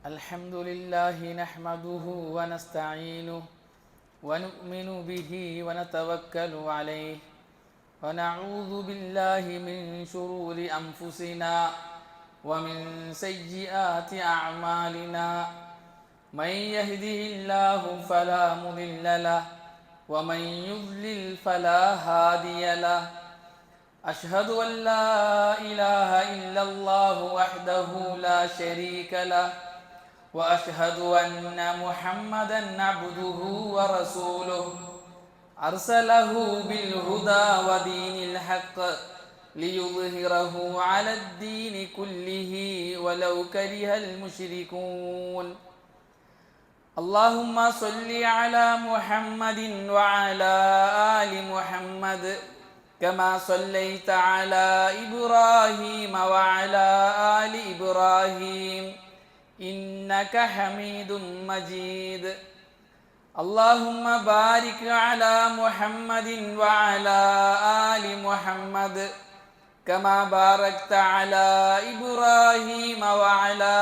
الحمد لله نحمده ونستعينه ونؤمن به ونتوكل عليه ونعوذ بالله من شرور أنفسنا ومن سيئات أعمالنا من يهده الله فلا مضل له ومن يضلل فلا هادي له أشهد أن لا إله إلا الله وحده لا شريك له وأشهد أن محمدا عبده ورسوله أرسله بالهدى ودين الحق ليظهره على الدين كله ولو كره المشركون اللهم صل على محمد وعلى آل محمد كما صليت على إبراهيم وعلى آل إبراهيم إنك حميد مجيد اللهم بارك على محمد وعلى آل محمد كما باركت على إبراهيم وعلى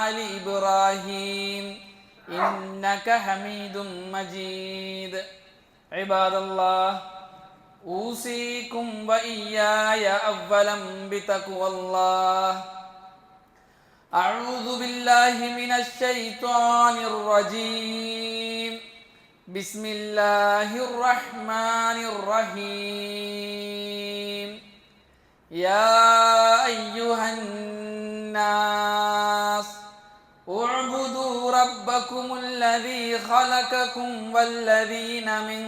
آل إبراهيم إنك حميد مجيد عباد الله أوصيكم وإياي أولا بتقوى الله أعوذ بالله من الشيطان الرجيم بسم الله الرحمن الرحيم يا أيها الناس اعبدوا ربكم الذي خلقكم والذين من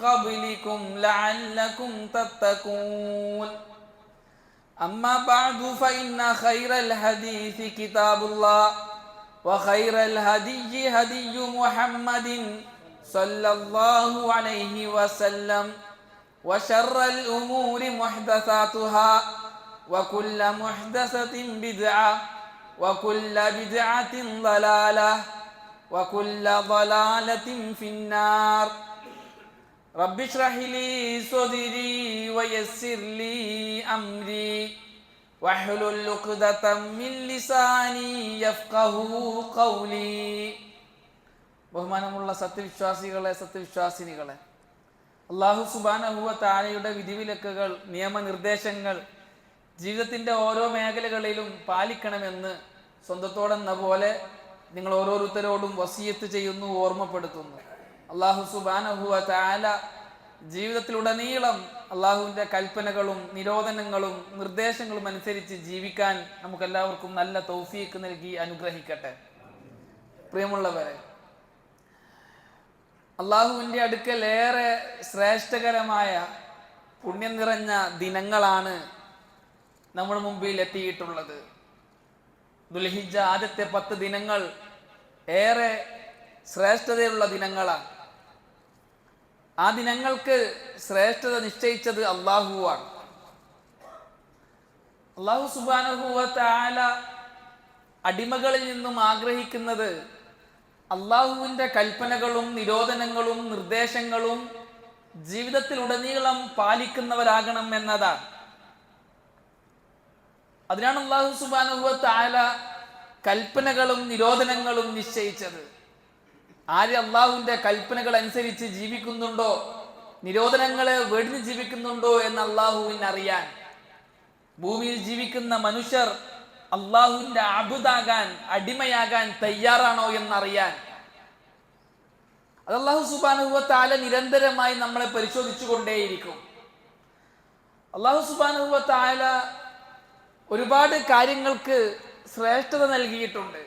قبلكم لعلكم تتقون أما بعد فإن خير الحديث كتاب الله وخير الهدي هدي محمد صلى الله عليه وسلم وشر الأمور محدثاتها وكل محدثة بدعة وكل بدعة ضلالة وكل ضلالة في النار رب اشرح لي صدري ويسر لي أمري واحلل عقدة من لساني يفقهوا قولي ബഹുമാനമുള്ള സത്യവിശ്വാസിനികളെ അല്ലാഹു സുബ്ഹാനഹു വ തആലയുടെ വിധിവിലക്കുകൾ നിയമനിർദ്ദേശങ്ങൾ ജീവിതത്തിൻ്റെ ഓരോ മേഖലകളിലും പാലിക്കണമെന്ന് സ്വന്തത്തോടെന്ന പോലെ നിങ്ങൾ ഓരോരുത്തരോടും വസിയത്ത് ചെയ്യുന്നു, ഓർമ്മപ്പെടുത്തുന്നു. അല്ലാഹു സുബ്ഹാനഹു വ തആല ജീവിതത്തിലുടനീളം അള്ളാഹുവിൻ്റെ കൽപ്പനകളും നിരോധനങ്ങളും നിർദ്ദേശങ്ങളും അനുസരിച്ച് ജീവിക്കാൻ നമുക്കെല്ലാവർക്കും നല്ല തൗഫീഖ് നൽകി അനുഗ്രഹിക്കട്ടെ. പ്രിയമുള്ളവരെ, അള്ളാഹുവിൻ്റെ അടുക്കൽ ഏറെ ശ്രേഷ്ഠകരമായ പുണ്യം നിറഞ്ഞ ദിനങ്ങളാണ് നമ്മുടെ മുമ്പിൽ എത്തിയിട്ടുള്ളത്. ദുൽഹിജ്ജ ആദ്യത്തെ 10 ദിനങ്ങൾ ഏറെ ശ്രേഷ്ഠതയുള്ള ദിനങ്ങളാണ്. ആ ദിനങ്ങൾക്ക് ശ്രേഷ്ഠത നിശ്ചയിച്ചത് അള്ളാഹുവാണ്. അള്ളാഹു സുബ്ഹാനഹു വ തആല അടിമകളിൽ നിന്നും ആഗ്രഹിക്കുന്നത് അള്ളാഹുവിൻ്റെ കൽപ്പനകളും നിരോധനങ്ങളും നിർദ്ദേശങ്ങളും ജീവിതത്തിലുടനീളം പാലിക്കുന്നവരാകണം എന്നതാണ്. അതിനാണ് അല്ലാഹു സുബ്ഹാനഹു വ തആല കൽപ്പനകളും നിരോധനങ്ങളും നിശ്ചയിച്ചത്. ആര് അള്ളാഹുവിൻ്റെ കൽപ്പനകൾ അനുസരിച്ച് ജീവിക്കുന്നുണ്ടോ, നിരോധനങ്ങളെ വെടിഞ്ഞ് ജീവിക്കുന്നുണ്ടോ എന്ന് അള്ളാഹുവിന് അറിയാൻ. ഭൂമിയിൽ ജീവിക്കുന്ന മനുഷ്യർ അള്ളാഹുവിൻ്റെ അബ്ദാകാൻ, അടിമയാകാൻ തയ്യാറാണോ എന്നറിയാൻ. അത് അല്ലാഹു സുബ്ഹാനഹു വ തആല നിരന്തരമായി നമ്മളെ പരിശോധിച്ചു കൊണ്ടേയിരിക്കും. അല്ലാഹു സുബ്ഹാനഹു വ തആല ഒരുപാട് കാര്യങ്ങൾക്ക് ശ്രേഷ്ഠത നൽകിയിട്ടുണ്ട്,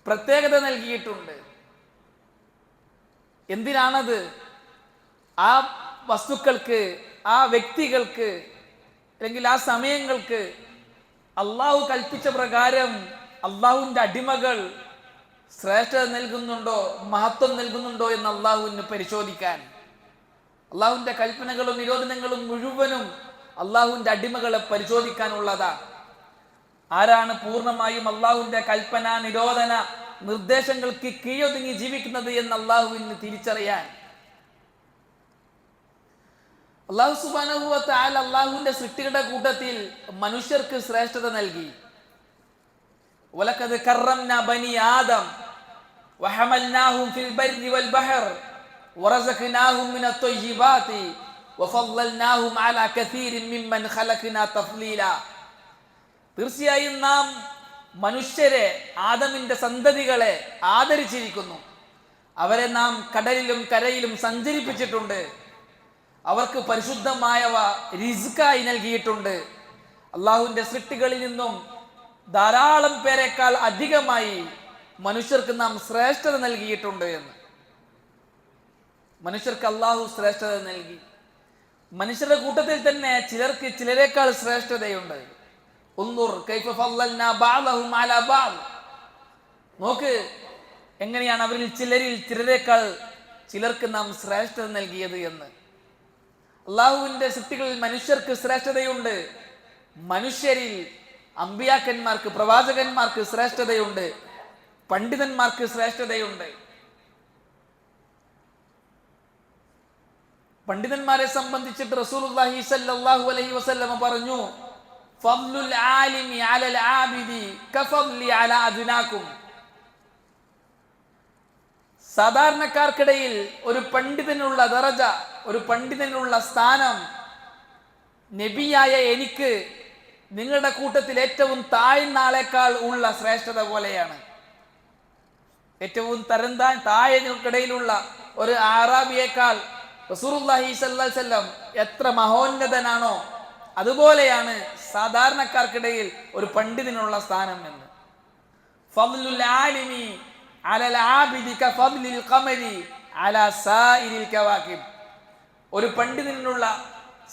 പ്രത്യേകത നൽകിയിട്ടുണ്ട്. എന്തിനാണത്? ആ വസ്തുക്കൾക്ക്, ആ വ്യക്തികൾക്ക്, അല്ലെങ്കിൽ ആ സമയങ്ങൾക്ക് അള്ളാഹു കൽപ്പിച്ച പ്രകാരം അള്ളാഹുവിൻ്റെ അടിമകൾ ശ്രേഷ്ഠത നൽകുന്നുണ്ടോ, മഹത്വം നൽകുന്നുണ്ടോ എന്ന് അള്ളാഹുവിന് പരിശോധിക്കാൻ. അള്ളാഹുവിൻ്റെ കൽപ്പനകളും നിരോധനങ്ങളും മുഴുവനും അള്ളാഹുവിൻ്റെ അടിമകളെ പരിശോധിക്കാനുള്ളതാണ്. ആരാണ് പൂർണ്ണമായും അള്ളാഹുവിൻ്റെ കൽപ്പന, നിരോധന, നിർദ്ദേശങ്ങൾക്ക് കീഴൊതുങ്ങി ജീവിക്കുന്നത് എന്ന് അള്ളാഹുവിന് തിരിച്ചറിയാൻ. അല്ലാഹു സുബ്ഹാനഹു വ തആല അല്ലാഹുവിന്റെ സൃഷ്ടികളുടെ കൂട്ടത്തിൽ മനുഷ്യർക്ക് ശ്രേഷ്ഠത നൽകി. വലഖദ് കറംനാ ബനി ആദം വഹമൽനാഹും ഫിൽ ബർരി വൽ ബഹർ വറസഖ്നാഹും മിനത് ത്വയ്യിബാതി വഫളൽനാഹും അലാ കസീരിൻ മിമ്മൻ ഖലഖ്നാ തഫ്ലീല. തീർച്ചയായും നാം മനുഷ്യരെ, ആദമിന്റെ സന്തതികളെ ആദരിച്ചിരിക്കുന്നു. അവരെ നാം കടലിലും കരയിലും സഞ്ചരിപ്പിച്ചിട്ടുണ്ട്. അവർക്ക് പരിശുദ്ധമായവ റിസ്കായി നൽകിയിട്ടുണ്ട്. അള്ളാഹുവിന്റെ സൃഷ്ടികളിൽ നിന്നും ധാരാളം പേരെക്കാൾ അധികമായി മനുഷ്യർക്ക് നാം ശ്രേഷ്ഠത നൽകിയിട്ടുണ്ട് എന്ന്. മനുഷ്യർക്ക് അള്ളാഹു ശ്രേഷ്ഠത നൽകി. മനുഷ്യരുടെ കൂട്ടത്തിൽ തന്നെ ചിലർക്ക് ചിലരെക്കാൾ ശ്രേഷ്ഠതയുണ്ട്. നോക്ക് എങ്ങനെയാണ് അവരിൽ ചിലരെക്കാൾ ചിലർക്ക് നാം ശ്രേഷ്ഠത നൽകിയത് എന്ന്. അള്ളാഹുവിന്റെ സൃഷ്ടികളിൽ മനുഷ്യർക്ക് ശ്രേഷ്ഠതയുണ്ട്. മനുഷ്യരിൽ അമ്പിയാക്കന്മാർക്ക്, പ്രവാചകന്മാർക്ക് ശ്രേഷ്ഠതയുണ്ട്. പണ്ഡിതന്മാർക്ക് ശ്രേഷ്ഠതയുണ്ട്. പണ്ഡിതന്മാരെ സംബന്ധിച്ചിട്ട് റസൂലുള്ളാഹി സ്വല്ലല്ലാഹു അലൈഹി വസല്ലം പറഞ്ഞു, ഫദ്ലുൽ ആലിമി അലൽ ആബിദി കഫദ്ലി അലാ അദ്നാകും. സാധാരണക്കാർക്കിടയിൽ ഒരു പണ്ഡിതനുള്ള ദറജ, ഒരു പണ്ഡിതനുള്ള സ്ഥാനം നബിയായ എനിക്ക് നിങ്ങളുടെ കൂട്ടത്തിൽ ഏറ്റവും താഴ്ന്ന ആളേക്കാൾ ഉള്ള ശ്രേഷ്ഠത പോലെയാണ്. ഏറ്റവും താഴ്ന്നതിനിടയിലുള്ള ഒരു ആറാബിയേക്കാൾ റസൂലുള്ളാഹി സ്വല്ലല്ലാഹു അലൈഹി വസല്ലം എത്ര മഹോന്നതനാണോ അതുപോലെയാണ് സാധാരണക്കാർക്കിടയിൽ ഒരു പണ്ഡിതനുള്ള സ്ഥാനം എന്ന്. ഫദ്ലുൽ ആലിമി അലൽ ആബിദി കഫദ്ലിൽ ഖമരി അലാ സായിരിൽ കവാകിബ്. ഒരു പണ്ഡിതനുള്ള,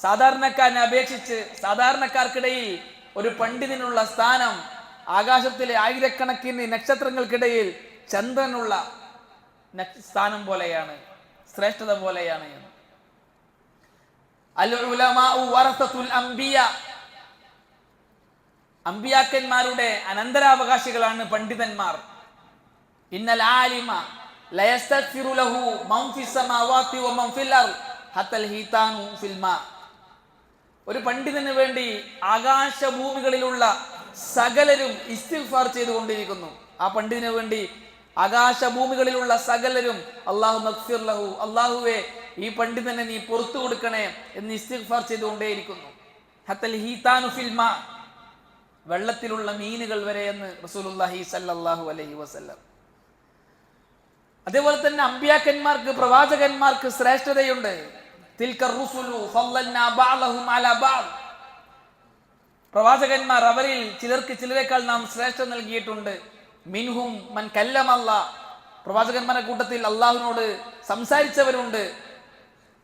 സാധാരണക്കാരനെ അപേക്ഷിച്ച് സാധാരണക്കാർക്കിടയിൽ ഒരു പണ്ഡിതനുള്ള സ്ഥാനം ആകാശത്തിലെ ആയിരക്കണക്കിന് നക്ഷത്രങ്ങൾക്കിടയിൽ ചന്ദ്രനുള്ള സ്ഥാനം പോലെയാണ്, ശ്രേഷ്ഠത പോലെയാണ് എന്ന്. അൽ ഉലമാഉ വറസത്തുൽ അംബിയ. അമ്പിയാക്കന്മാരുടെ അനന്തരാവകാശികളാണ് പണ്ഡിതന്മാർ. ഇന്നൽ ആലിമ ലയസ്തഗ്ഫിറു ലഹു മൻ ഫിസ് സമാവാതി വമൻ ഫിൽ അർദ് ഹത്തൽ ഹീതാനു ഫിൽ മാ. ഒരു പണ്ഡിതന് വേണ്ടി ആകാശഭൂമികളിലുള്ള സകലരും ഇസ്തിഗ്ഫാർ ചെയ്തുകൊണ്ടിരിക്കുന്നു. ആ പണ്ഡിതന് വേണ്ടി ആകാശഭൂമികളിലുള്ള സകലരും അല്ലാഹു മഗ്ഫിർ ലഹു, അല്ലാഹുവേ ഈ പണ്ഡിതനെ നീ പുറത്തു കൊടുക്കണേ എന്ന് ഇസ്തിഗ്ഫാർ ചെയ്തുകൊണ്ടേയിരിക്കുന്നു. ഹത്തൽ ഹീതാനു ഫിൽ മാ, വെള്ളത്തിലുള്ള മീനുകൾ വരെ എന്ന് റസൂലുള്ളാഹി സ്വല്ലല്ലാഹു അലൈഹി വസല്ലം. അതേപോലെ തന്നെ അമ്പിയാക്കന്മാർക്ക്, പ്രവാചകന്മാർക്ക് ശ്രേഷ്ഠതയുണ്ട്. തിൽക്കർ റുസുലു ഫളൽനാ ബഅദഹും അലാ ബഅദ്. പ്രവാചകന്മാർ, അവരിൽ ചിലർക്ക് ചിലരെക്കാൾ നാം ശ്രേഷ്ഠത നൽകിയിട്ടുണ്ട്. മിൻഹും മൻ കല്ലമല്ലാ, പ്രവാചകന്മാരുടെ കൂട്ടത്തിൽ അള്ളാഹുവിനോട് സംസാരിച്ചവരുണ്ട്.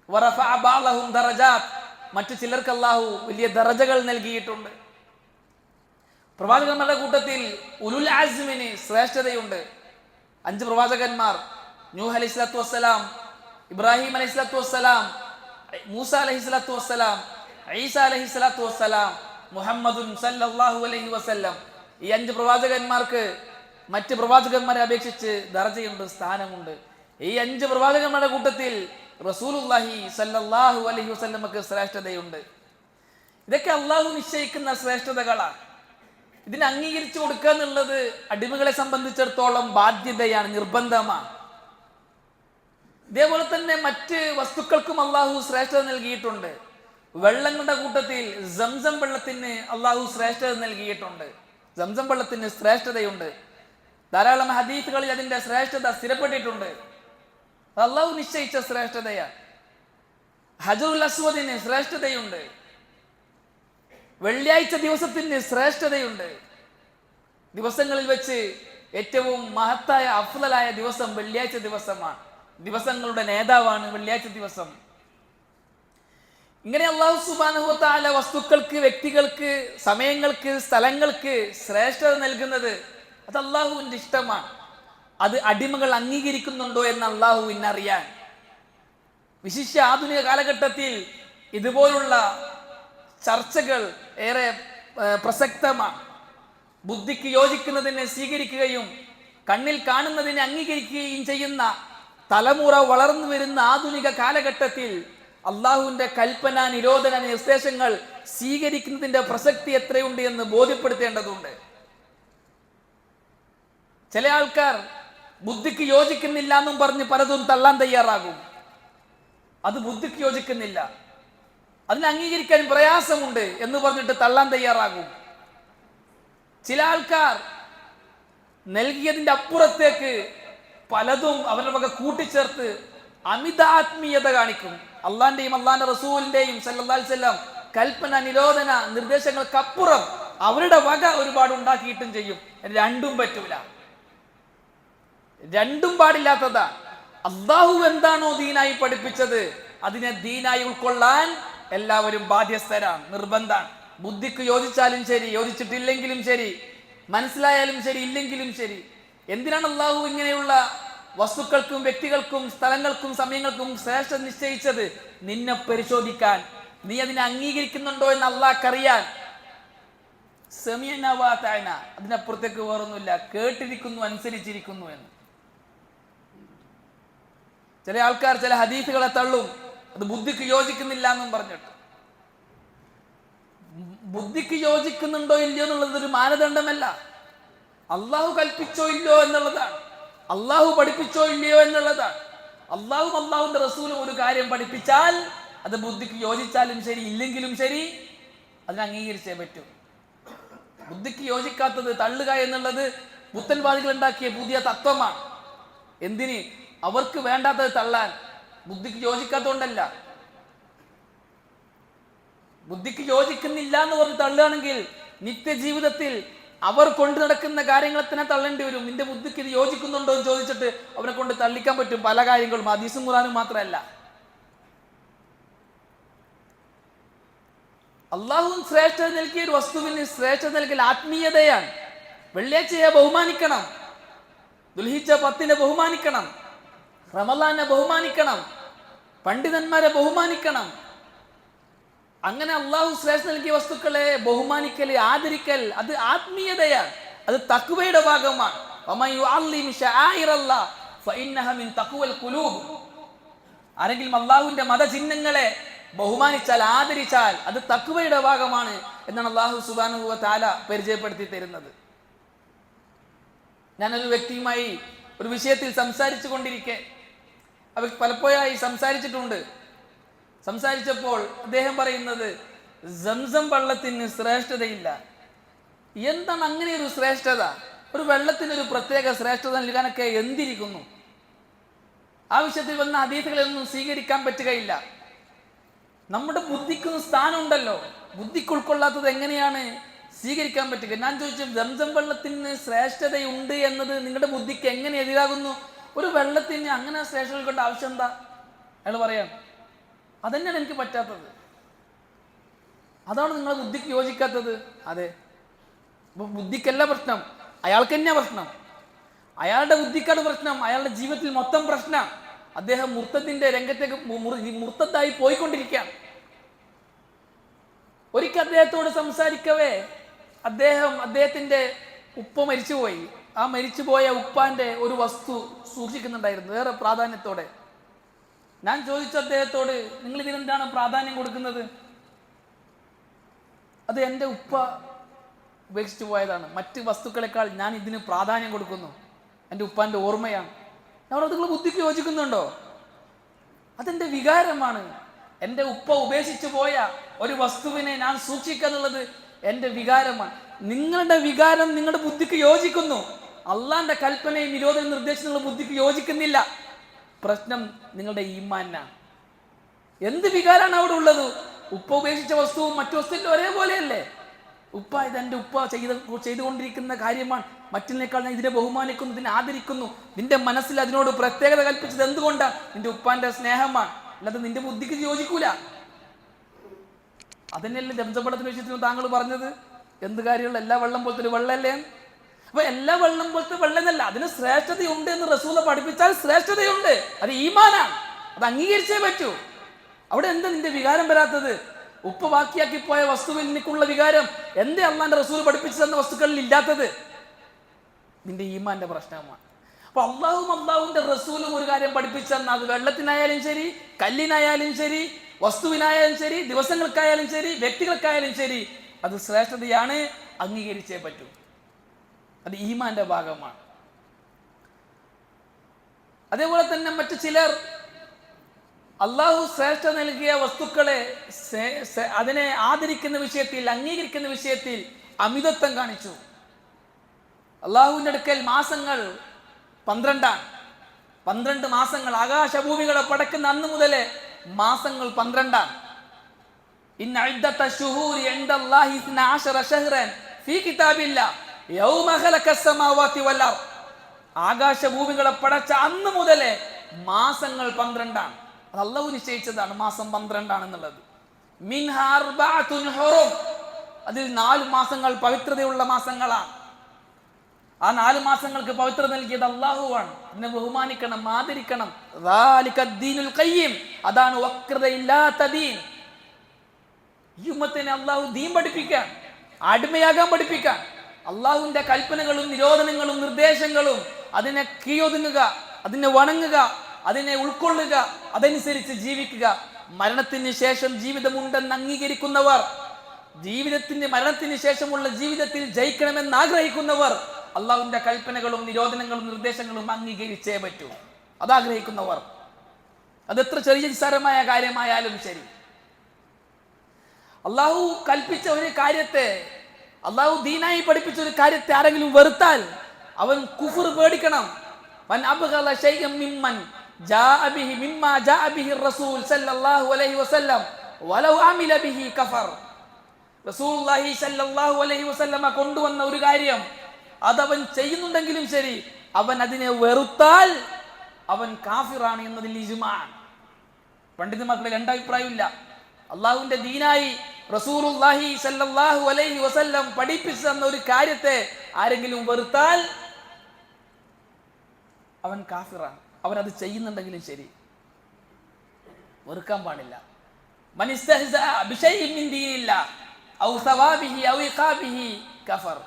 വറഫഅ ബഅദഹും ദറജാത്ത്, മറ്റു ചിലർക്ക് അള്ളാഹു വലിയ ദറജകൾ നൽകിയിട്ടുണ്ട്. പ്രവാചകന്മാരുടെ കൂട്ടത്തിൽ ഉലുൽ അസ്മിന് ശ്രേഷ്ഠതയുണ്ട്. 5 പ്രവാചകന്മാർ, നൂഹ് അലൈഹിസ്സലാത്തു വസ്സലാം, ഇബ്രാഹിം അലൈഹിസ്സലാത്തു വസ്സലാം, മൂസ അലൈഹിസ്സലാത്തു വസ്സലാം, ഈസ അലൈഹിസ്സലാത്തു വസ്സലാം, മുഹമ്മദുൻ സല്ലല്ലാഹു അലൈഹി വസല്ലം. ഈ 5 പ്രവാചകന്മാർക്ക് മറ്റ് പ്രവാചകന്മാരെ അപേക്ഷിച്ച് ദർജയുണ്ട്, സ്ഥാനമുണ്ട്. ഈ 5 പ്രവാചകന്മാരുടെ കൂട്ടത്തിൽ റസൂലുള്ളാഹി സല്ലല്ലാഹു അലൈഹി വസല്ലമക്ക് ശ്രേഷ്ഠതയുണ്ട്. ഇതൊക്കെ അള്ളാഹു നിശ്ചയിക്കുന്ന ശ്രേഷ്ഠതകളാണ്. ഇതിനെ അംഗീകരിച്ചു കൊടുക്കുക എന്നുള്ളത് അടിമകളെ സംബന്ധിച്ചിടത്തോളം ബാധ്യതയാണ്, നിർബന്ധമാണ്. ഇതേപോലെ തന്നെ മറ്റ് വസ്തുക്കൾക്കും അള്ളാഹു ശ്രേഷ്ഠത നൽകിയിട്ടുണ്ട്. വെള്ളങ്ങളുടെ കൂട്ടത്തിൽ സംസം വെള്ളത്തിന് അള്ളാഹു ശ്രേഷ്ഠത നൽകിയിട്ടുണ്ട്. സംസം വെള്ളത്തിന് ശ്രേഷ്ഠതയുണ്ട്. ധാരാളം ഹദീസുകളിൽ അതിന്റെ ശ്രേഷ്ഠത സ്ഥിരപ്പെട്ടിട്ടുണ്ട്. അള്ളാഹു നിശ്ചയിച്ച ശ്രേഷ്ഠതയാണ്. ഹജറുൽ അസ്വദിന് ശ്രേഷ്ഠതയുണ്ട്. വെള്ളിയാഴ്ച ദിവസത്തിന് ശ്രേഷ്ഠതയുണ്ട്. ദിവസങ്ങളിൽ വെച്ച് ഏറ്റവും മഹത്തായ അഫ്ളലായ ദിവസം വെള്ളിയാഴ്ച ദിവസമാണ്. ദിവസങ്ങളുടെ നേതാവാണ് വെള്ളിയാഴ്ച ദിവസം. ഇങ്ങനെ അല്ലാഹു സുബ്ഹാനഹു വ തആല വസ്തുക്കൾക്ക്, വ്യക്തികൾക്ക്, സമയങ്ങൾക്ക്, സ്ഥലങ്ങൾക്ക് ശ്രേഷ്ഠത നൽകുന്നത് അത് അള്ളാഹുവിന്റെ ഇഷ്ടമാണ്. അത് അടിമകൾ അംഗീകരിക്കുന്നുണ്ടോ എന്ന് അള്ളാഹുവിനറിയാൻ. വിശിഷ്യ ആധുനിക കാലഘട്ടത്തിൽ ഇതുപോലുള്ള ചർച്ചകൾ ഏറെ പ്രസക്തമാണ്. ബുദ്ധിക്ക് യോജിക്കുന്നതിനെ സ്വീകരിക്കുകയും കണ്ണിൽ കാണുന്നതിനെ അംഗീകരിക്കുകയും ചെയ്യുന്ന തലമുറ വളർന്നു വരുന്ന ആധുനിക കാലഘട്ടത്തിൽ അള്ളാഹുവിന്റെ കൽപ്പന, നിരോധന, നിർദ്ദേശങ്ങൾ സ്വീകരിക്കുന്നതിന്റെ പ്രസക്തി എത്രയുണ്ട് എന്ന് ബോധ്യപ്പെടുത്തേണ്ടതുണ്ട്. ചില ആൾക്കാർ ബുദ്ധിക്ക് യോജിക്കുന്നില്ല എന്നും പറഞ്ഞ് പലതും തള്ളാൻ തയ്യാറാകും. അത് ബുദ്ധിക്ക് യോജിക്കുന്നില്ല, അതിനെ അംഗീകരിക്കാൻ പ്രയാസമുണ്ട് എന്ന് പറഞ്ഞിട്ട് തള്ളാൻ തയ്യാറാകും. ചില ആൾക്കാർ നൽകിയതിൻ്റെ അപ്പുറത്തേക്ക് പലതും അവരുടെ വക കൂട്ടിച്ചേർത്ത് അമിതാത്മീയത കാണിക്കും. അള്ളാന്റെയും അള്ളാന്റെ റസൂലിന്റെയും സല്ലല്ലാഹു അലൈഹി വസല്ലം കൽപ്പന നിരോധന നിർദ്ദേശങ്ങൾക്കപ്പുറം അവരുടെ വക ഒരുപാട് ഉണ്ടാക്കിയിട്ടും ചെയ്യും. രണ്ടും പറ്റൂല, രണ്ടും പാടില്ലാത്തതാ. അള്ളാഹു എന്താണോ ദീനായി പഠിപ്പിച്ചത് അതിനെ ദീനായി ഉൾക്കൊള്ളാൻ എല്ലാവരും ബാധ്യസ്ഥരാണ്, നിർബന്ധാണ്. ബുദ്ധിക്ക് യോജിച്ചാലും ശരി, യോജിച്ചിട്ടില്ലെങ്കിലും ശരി, മനസ്സിലായാലും ശരി, ഇല്ലെങ്കിലും ശരി. എന്തിനാണ് അള്ളാഹു ഇങ്ങനെയുള്ള വസ്തുക്കൾക്കും വ്യക്തികൾക്കും സ്ഥലങ്ങൾക്കും സമയങ്ങൾക്കും ശ്രേഷ്ഠ നിശ്ചയിച്ചത്? നിന്നെ പരിശോധിക്കാൻ, നീ അതിനെ അംഗീകരിക്കുന്നുണ്ടോ എന്ന് അള്ളാഹ്ക്കറിയാൻ. സമീഅനാ വഅതഅനാ, അതിനപ്പുറത്തേക്ക് വേറൊന്നുമില്ല. കേട്ടിരിക്കുന്നു, അനുസരിച്ചിരിക്കുന്നു എന്ന്. ചില ആൾക്കാർ ചില ഹദീസുകളെ തള്ളും, അത് ബുദ്ധിക്ക് യോജിക്കുന്നില്ല എന്നും പറഞ്ഞിട്ട്. ബുദ്ധിക്ക് യോജിക്കുന്നുണ്ടോ ഇല്ലയോ എന്നുള്ളത് ഒരു മാനദണ്ഡമല്ല. അള്ളാഹു കൽപ്പിച്ചോ ഇല്ലയോ എന്നുള്ളതാണ്, അള്ളാഹു പഠിപ്പിച്ചോ ഇല്ലയോ എന്നുള്ളതാണ്. അള്ളാഹും അള്ളാഹുന്റെ റസൂലും ഒരു കാര്യം പഠിപ്പിച്ചാൽ അത് ബുദ്ധിക്ക് യോജിച്ചാലും ശരി, ഇല്ലെങ്കിലും ശരി, അതിനെ അംഗീകരിച്ചേ പറ്റൂ. ബുദ്ധിക്ക് യോജിക്കാത്തത് തള്ളുക എന്നുള്ളത് പുത്തൻവാദികൾ ഉണ്ടാക്കിയ പുതിയ തത്വമാണ്. എന്തിന്? അവർക്ക് വേണ്ടാത്തത് തള്ളാൻ. ബുദ്ധിക്ക് യോജിക്കാത്തതുകൊണ്ടല്ല. ബുദ്ധിക്ക് യോജിക്കുന്നില്ല എന്ന് പറഞ്ഞ് തള്ളുകയാണെങ്കിൽ നിത്യജീവിതത്തിൽ അവർ കൊണ്ടു നടക്കുന്ന കാര്യങ്ങളെ തന്നെ തള്ളേണ്ടി വരും. നിന്റെ ബുദ്ധിക്ക് ഇത് യോജിക്കുന്നുണ്ടോ എന്ന് ചോദിച്ചിട്ട് അവരെ കൊണ്ട് തള്ളിക്കാൻ പറ്റും പല കാര്യങ്ങളും, ഹദീസും ഖുർആനും മാത്രമല്ല. അള്ളാഹു ശ്രേഷ്ഠത നൽകിയ ഒരു വസ്തുവിന് ശ്രേഷ്ഠത നൽകൽ ആത്മീയതയാണ്. വെള്ളിയാഴ്ചയെ ബഹുമാനിക്കണം, ദുൽഹിജ്ജ 10 ബഹുമാനിക്കണം, റമളാനെ ബഹുമാനിക്കണം, പണ്ഡിതന്മാരെ ബഹുമാനിക്കണം. അങ്ങനെ അള്ളാഹു ശ്രേഷ്ഠ നൽകിയ വസ്തുക്കളെ ബഹുമാനിക്കൽ, ആദരിക്കൽ, അത് ആത്മീയതയാണ്, അത് തഖ്വയുടെ ഭാഗമാണ്. ആരെങ്കിലും അള്ളാഹുവിന്റെ മതചിഹ്നങ്ങളെ ബഹുമാനിച്ചാൽ, ആദരിച്ചാൽ അത് തഖ്വയുടെ ഭാഗമാണ് എന്നാണ് അള്ളാഹു സുബ്ഹാനഹു വ തആല പരിചയപ്പെടുത്തി തരുന്നത്. ഞാനൊരു വ്യക്തിയുമായി ഒരു വിഷയത്തിൽ സംസാരിച്ചു കൊണ്ടിരിക്കെ, അവർ പലപ്പോഴായി സംസാരിച്ചിട്ടുണ്ട്. സംസാരിച്ചപ്പോൾ അദ്ദേഹം പറയുന്നത്, സംസം വെള്ളത്തിന് ശ്രേഷ്ഠതയില്ല. എന്താണ് അങ്ങനെ ഒരു ശ്രേഷ്ഠത? ഒരു വെള്ളത്തിനൊരു പ്രത്യേക ശ്രേഷ്ഠത നൽകാനൊക്കെ എന്തിരിക്കുന്നു? ആ വിഷയത്തിൽ വന്ന ഹദീസുകളൊന്നും സ്വീകരിക്കാൻ പറ്റുകയില്ല. നമ്മുടെ ബുദ്ധിക്കും സ്ഥാനമുണ്ടല്ലോ, ബുദ്ധിക്ക് ഉൾക്കൊള്ളാത്തത് എങ്ങനെയാണ് സ്വീകരിക്കാൻ പറ്റുക? ഞാൻ ചോദിച്ചു, സംസം വെള്ളത്തിന് ശ്രേഷ്ഠതയുണ്ട് എന്നത് നിങ്ങളുടെ ബുദ്ധിക്ക് എങ്ങനെ എതിരാകുന്നു? ഒരു വെള്ളത്തിന് അങ്ങനെ ശ്രേഷ്ഠത കൊണ്ട് ആവശ്യം എന്താ? അയാൾ പറയാം, അതന്നെയാണ് എനിക്ക് പറ്റാത്തത്, അതാണ് നിങ്ങളെ ബുദ്ധിക്ക് യോജിക്കാത്തത്. അതെ, അപ്പൊ ബുദ്ധിക്കല്ല പ്രശ്നം, അയാൾക്ക് തന്നെയാ പ്രശ്നം. അയാളുടെ ബുദ്ധിക്കാണ് പ്രശ്നം, അയാളുടെ ജീവിതത്തിൽ മൊത്തം പ്രശ്നം. അദ്ദേഹം മുർത്തത്തിന്റെ രംഗത്തേക്ക് മുർത്തത്തായി പോയിക്കൊണ്ടിരിക്കുകയാണ്. ഒരിക്കൽ അദ്ദേഹത്തോട് സംസാരിക്കവേ അദ്ദേഹത്തിന്റെ ഉപ്പ മരിച്ചുപോയി. ആ മരിച്ചുപോയ ഉപ്പാന്റെ ഒരു വസ്തു സൂക്ഷിക്കുന്നുണ്ടായിരുന്നു ഏറെ പ്രാധാന്യത്തോടെ. ഞാൻ ചോദിച്ചു അദ്ദേഹത്തോട്, നിങ്ങൾ ഇതിനെന്താണ് പ്രാധാന്യം കൊടുക്കുന്നത്? അത് എൻ്റെ ഉപ്പ ഉപേക്ഷിച്ചു പോയതാണ്, മറ്റ് വസ്തുക്കളെക്കാൾ ഞാൻ ഇതിന് പ്രാധാന്യം കൊടുക്കുന്നു, എൻ്റെ ഉപ്പാന്റെ ഓർമ്മയാണ്. ഞാൻ നിങ്ങൾ ബുദ്ധിക്ക് യോജിക്കുന്നുണ്ടോ? അതെന്റെ വികാരമാണ്. എൻ്റെ ഉപ്പ ഉപേക്ഷിച്ചു പോയ ഒരു വസ്തുവിനെ ഞാൻ സൂക്ഷിക്കുക എന്നുള്ളത് എൻ്റെ വികാരമാണ്. നിങ്ങളുടെ വികാരം നിങ്ങളുടെ ബുദ്ധിക്ക് യോജിക്കുന്നു, അള്ളാന്റെ കൽപ്പനയും നിരോധന നിർദ്ദേശങ്ങളും ബുദ്ധിക്ക് യോജിക്കുന്നില്ല. പ്രശ്നം നിങ്ങളുടെ ഈമാനാണ്. എന്ത് വികാരമാണ് അവിടെ ഉള്ളത്? ഉപ്പ ഉപേക്ഷിച്ച വസ്തുവും മറ്റു വസ്തുവിന്റെ ഒരേപോലെയല്ലേ? ഉപ്പ ഇതെന്റെ ഉപ്പ ചെയ്തുകൊണ്ടിരിക്കുന്ന കാര്യമാണ്, മറ്റിനേക്കാൾ ഞാൻ ഇതിനെ ബഹുമാനിക്കുന്നു, ഇതിനെ ആദരിക്കുന്നു. നിന്റെ മനസ്സിൽ അതിനോട് പ്രത്യേകത കൽപ്പിച്ചത് എന്തുകൊണ്ടാണ്? നിന്റെ ഉപ്പാന്റെ സ്നേഹമാണ്, അല്ലാതെ നിന്റെ ബുദ്ധിക്ക് യോജിക്കൂല. അതന്നെയല്ലേ ജംസംബളത്തിന്റെ വിഷയത്തിൽ താങ്കൾ പറഞ്ഞത്? എന്ത് കാര്യമുള്ള എല്ലാ വെള്ളം പോലത്തെ ഒരു വെള്ളമല്ലേ? അപ്പൊ എല്ലാ വെള്ളം പോലത്തെ വെള്ളമല്ല, അതിന് ശ്രേഷ്ഠതയുണ്ട് എന്ന് റസൂല പഠിപ്പിച്ചാൽ ശ്രേഷ്ഠതയുണ്ട്, അത് ഈമാനാണ്, അത് അംഗീകരിച്ചേ പറ്റൂ. അവിടെ എന്താ നിന്റെ വികാരം വരാത്തത്? ഉപ്പ ബാക്കിയാക്കി പോയ വസ്തുവിൽ നിനക്കുള്ള വികാരം എന്തേ അള്ളാന്റെ റസൂൽ പഠിപ്പിച്ചു തന്ന വസ്തുക്കളിൽ ഇല്ലാത്തത്? നിന്റെ ഈമാന്റെ പ്രശ്നമാണ്. അപ്പൊ അള്ളാഹുവിന്റെ റസൂലും ഒരു കാര്യം പഠിപ്പിച്ചു തന്നാൽ അത് വെള്ളത്തിനായാലും ശരി, കല്ലിനായാലും ശരി, വസ്തുവിനായാലും ശരി, ദിവസങ്ങൾക്കായാലും ശരി, വ്യക്തികൾക്കായാലും ശരി, അത് ശ്രേഷ്ഠതയാണ്, അംഗീകരിച്ചേ പറ്റൂ. അത് ഈമാന്റെ ഭാഗമാണ്. അതേപോലെ തന്നെ മറ്റു ചിലർ അള്ളാഹു ശ്രേഷ്ഠ നൽകിയ വസ്തുക്കളെ അതിനെ ആദരിക്കുന്ന വിഷയത്തിൽ, അംഗീകരിക്കുന്ന വിഷയത്തിൽ അമിതത്വം കാണിച്ചു. അള്ളാഹുവിന്റെ അടുക്കൽ മാസങ്ങൾ 12 12 മാസങ്ങൾ. ആകാശഭൂമികളെ പടക്കുന്ന അന്ന് മുതലേ മാസങ്ങൾ 12. ഇന്ന ഇദ്ദത ശുഹൂരി ഇൻദല്ലാഹി 12 ശഹ്റൻ ഫീ കിതാബില്ലാഹ് യൗമ ഖലഖസ് സമാവാതി വൽ അർദ്. ആകാശഭൂമികളെ പടച്ച അന്ന് മുതലേ മാസങ്ങൾ 12. അത് അള്ളാഹു നിശ്ചയിച്ചതാണ് മാസം 12 എന്നുള്ളത്. മിൻഹാ അർബഅത്തുൻ ഹുറും. അതിൽ 4 മാസങ്ങൾ പവിത്രതയുള്ള മാസങ്ങളാണ്. ആ 4 മാസങ്ങൾക്ക് പവിത്രത നൽകിയത് അള്ളാഹുവാണ്. അതിനെ ബഹുമാനിക്കണം, ആദരിക്കണം. ദാലികദ്ദീനുൽ ഖയ്യിം. അതാണ് വക്രതയില്ലാത്ത ദീൻ. ഈ ഉമ്മത്തിനെ അള്ളാഹു ദീൻ പഠിപ്പിക്കാൻ, അടിമയാകാൻ പഠിപ്പിക്കാൻ, അള്ളാഹുവിന്റെ കൽപ്പനകളും നിരോധനങ്ങളും നിർദ്ദേശങ്ങളും അതിനെ കീഴൊതുങ്ങുക, അതിനെ വണങ്ങുക, അതിനെ ഉൾക്കൊള്ളുക, അതനുസരിച്ച് ജീവിക്കുക. മരണത്തിന് ശേഷം ജീവിതമുണ്ടെന്ന് അംഗീകരിക്കുന്നവർ, മരണത്തിന് ശേഷമുള്ള ജീവിതത്തിൽ ജയിക്കണമെന്ന് ആഗ്രഹിക്കുന്നവർ അള്ളാഹുവിന്റെ കൽപ്പനകളും നിരോധനങ്ങളും നിർദ്ദേശങ്ങളും അംഗീകരിച്ചേ പറ്റൂ. അതാഗ്രഹിക്കുന്നവർ, അതെത്ര ചെറിയ നിസ്സാരമായ കാര്യമായാലും ശരി. അള്ളാഹു കൽപ്പിച്ച ഒരു കാര്യത്തെ, അള്ളാഹു ദീനായി പഠിപ്പിച്ച ഒരു കാര്യത്തെ ആരെങ്കിലും വെറുത്താൽ അവൻ കുഫർ പേടിക്കണം. മൻ അബ്ഗള ശൈഅൻ മിമ്മൻ ജാഅ ബിഹി മിമ്മാ ജാഅ ബിഹി റസൂൽ സല്ലല്ലാഹു അലൈഹി വസല്ലം വലൗ അമില ബിഹി കഫർ. റസൂലുള്ളാഹി സല്ലല്ലാഹു അലൈഹി വസല്ലമ കൊണ്ടുവന്ന ഒരു കാര്യം അതവൻ ചെയ്യുന്നുണ്ടെങ്കിലും ശരി, അവൻ അതിനെ വെറുത്താൽ അവൻ കാഫിറാണ് എന്നതിൽ ഇജ്മാഅ്. പണ്ഡിതന്മാർക്ക് 2 അഭിപ്രായമില്ല. അള്ളാഹുവിന്റെ ദീനായി റസൂലുള്ളാഹി സല്ലല്ലാഹു അലൈഹി വസല്ലം പഠിപ്പിച്ചു തന്ന ഒരു കാര്യത്തെ ആരെങ്കിലും വെറുത്താൽ അവൻ കാഫിറാണ്. അവൻ അത് ചെയ്യുന്നുണ്ടെങ്കിലും ശരി, വെറുക്കാൻ പാടില്ല. മൻ ഇസ്തഹ്സഅ ബിശൈഇൻ മിൻ ദീനില്ലാഹ് ഔ സവാബിഹി ഔ ഇഖാബിഹി കഫർ.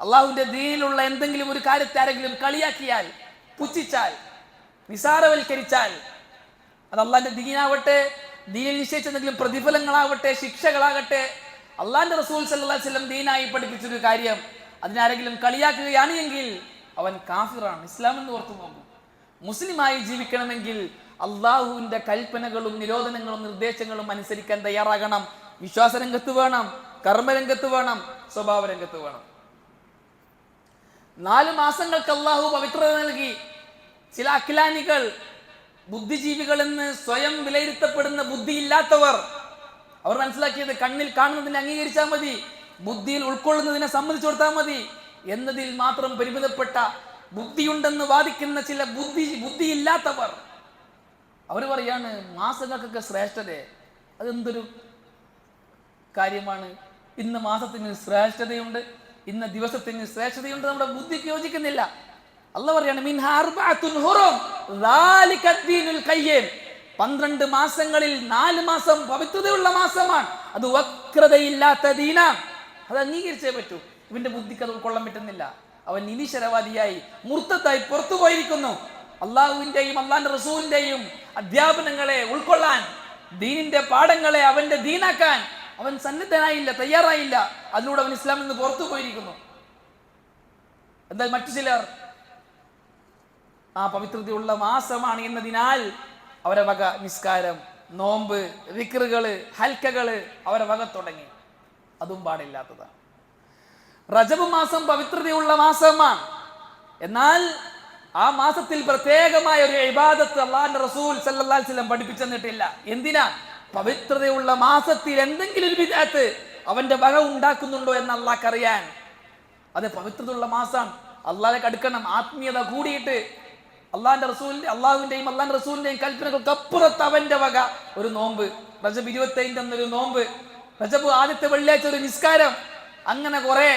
അള്ളാഹുവിന്റെ ദീനിലുള്ള എന്തെങ്കിലും ഒരു കാര്യത്തെ ആരെങ്കിലും കളിയാക്കിയാൽ, പുച്ഛിച്ചാൽ, നിസാരവൽക്കരിച്ചാൽ, അത് അള്ളാഹിന്റെ ദീനാവട്ടെ, ദീനിൽ നിശ്ചയിച്ച എന്തെങ്കിലും പ്രതിഫലങ്ങളാവട്ടെ, ശിക്ഷകളാകട്ടെ, അള്ളാഹിന്റെ റസൂൽ സല്ലല്ലാഹു അലൈഹി വസല്ലം ദീനായി പഠിപ്പിച്ചൊരു കാര്യം അതിനാരെങ്കിലും കളിയാക്കുകയാണ് എങ്കിൽ അവൻ കാഫിറാണ്. ഇസ്ലാം എന്ന് ഓർത്തു പോകും. മുസ്ലിമായി ജീവിക്കണമെങ്കിൽ അള്ളാഹുവിന്റെ കൽപ്പനകളും നിരോധനങ്ങളും നിർദ്ദേശങ്ങളും അനുസരിക്കാൻ തയ്യാറാകണം. വിശ്വാസരംഗത്ത് വേണം, കർമ്മരംഗത്ത് വേണം, സ്വഭാവ രംഗത്ത് വേണം. 4 മാസങ്ങൾക്ക് അള്ളാഹു പവിത്രത നൽകി. ചില അഖിലാനികൾ, ബുദ്ധിജീവികൾ എന്ന് സ്വയം വിലയിരുത്തപ്പെടുന്ന ബുദ്ധിയില്ലാത്തവർ, അവർ മനസ്സിലാക്കിയത് കണ്ണിൽ കാണുന്നതിനെ അംഗീകരിച്ചാൽ മതി, ബുദ്ധിയിൽ ഉൾക്കൊള്ളുന്നതിനെ സമ്മതിച്ചു കൊടുത്താൽ മതി എന്നതിൽ മാത്രം പരിമിതപ്പെട്ട, ബുദ്ധിയുണ്ടെന്ന് വാദിക്കുന്ന ചില ബുദ്ധിയില്ലാത്തവർ അവർ പറയാണ് മാസങ്ങൾക്കൊക്കെ ശ്രേഷ്ഠതയെ. അതെന്തൊരു കാര്യമാണ്? ഇന്ന് മാസത്തിന് ശ്രേഷ്ഠതയുണ്ട്, ഇന്ന ദിവസത്തിന് ശ്രേഷ്ഠതയുണ്ട്, നമ്മുടെ ബുദ്ധിക്ക് യോജിക്കുന്നില്ല. അല്ലാഹു പറയാണ് മിൻഹാ അർബഅത്തുൻ ഹുറും ദാലികദ്ദീനുൽ ഖയ്യിം. 12 മാസങ്ങളിൽ 4 മാസം പവിത്രതയുള്ള മാസമാണ്. അത് വക്രതയില്ലാത്ത ദീനാണ്. അത് അംഗീകരിച്ചേ പറ്റൂ. ഇവന്റെ ബുദ്ധിക്ക് അത് ഉൾക്കൊള്ളാൻ പറ്റുന്നില്ല. അവൻ നിരീശ്വരവാദിയായി, മുർത്തത്തായി പുറത്തു പോയിരിക്കുന്നു. അള്ളാഹുവിന്റെയും അള്ളാഹിന്റെ റസൂലിന്റെയും അധ്യാപനങ്ങളെ ഉൾക്കൊള്ളാൻ, ദീനിന്റെ പാഠങ്ങളെ അവന്റെ ദീനാക്കാൻ അവൻ സന്നദ്ധനായില്ല, തയ്യാറായില്ല. അതിലൂടെ അവൻ ഇസ്ലാമിൽ നിന്ന് പുറത്തു പോയിരിക്കുന്നു. എന്നാൽ മറ്റു ചിലർ ആ പവിത്രതയുള്ള മാസമാണ് എന്നതിനാൽ അവരെ വക നിസ്കാരം, നോമ്പ്, ദിക്റുകള്, ഹൽക്കകള് അവരെ വക തുടങ്ങി. അതും പാടില്ലാത്തതാണ്. റജബ് മാസം പവിത്രതയുള്ള മാസമാണ്. എന്നാൽ ആ മാസത്തിൽ പ്രത്യേകമായ ഒരു ഇബാദത്ത് അല്ലാഹുവിന്റെ റസൂൽ സല്ലല്ലാഹു അലൈഹി വസല്ലം പഠിപ്പിച്ചു തന്നിട്ടില്ല. എന്തിനാ? പവിത്രതയുള്ള മാസത്തിൽ എന്തെങ്കിലും ഒരു ബിദ്അത്ത് അവന്റെ വക ഉണ്ടാക്കുന്നുണ്ടോ എന്ന് അള്ളാഹ്ക്ക് അറിയാൻ. അത് പവിത്രതയുള്ള മാസം, അള്ളാഹിലേക്ക് അടുക്കണം, ആത്മീയത കൂടിയിട്ട് അള്ളാഹുവിന്റെയും അള്ളാഹിന്റെ റസൂലിന്റെയും കൽപ്പനകൾക്ക് അപ്പുറത്ത് അവന്റെ വക ഒരു നോമ്പ്, റജബ് 25 എന്നൊരു നോമ്പ്, റജബ് ആദ്യത്തെ വെള്ളിയാഴ്ച ഒരു നിസ്കാരം, അങ്ങനെ കുറെ.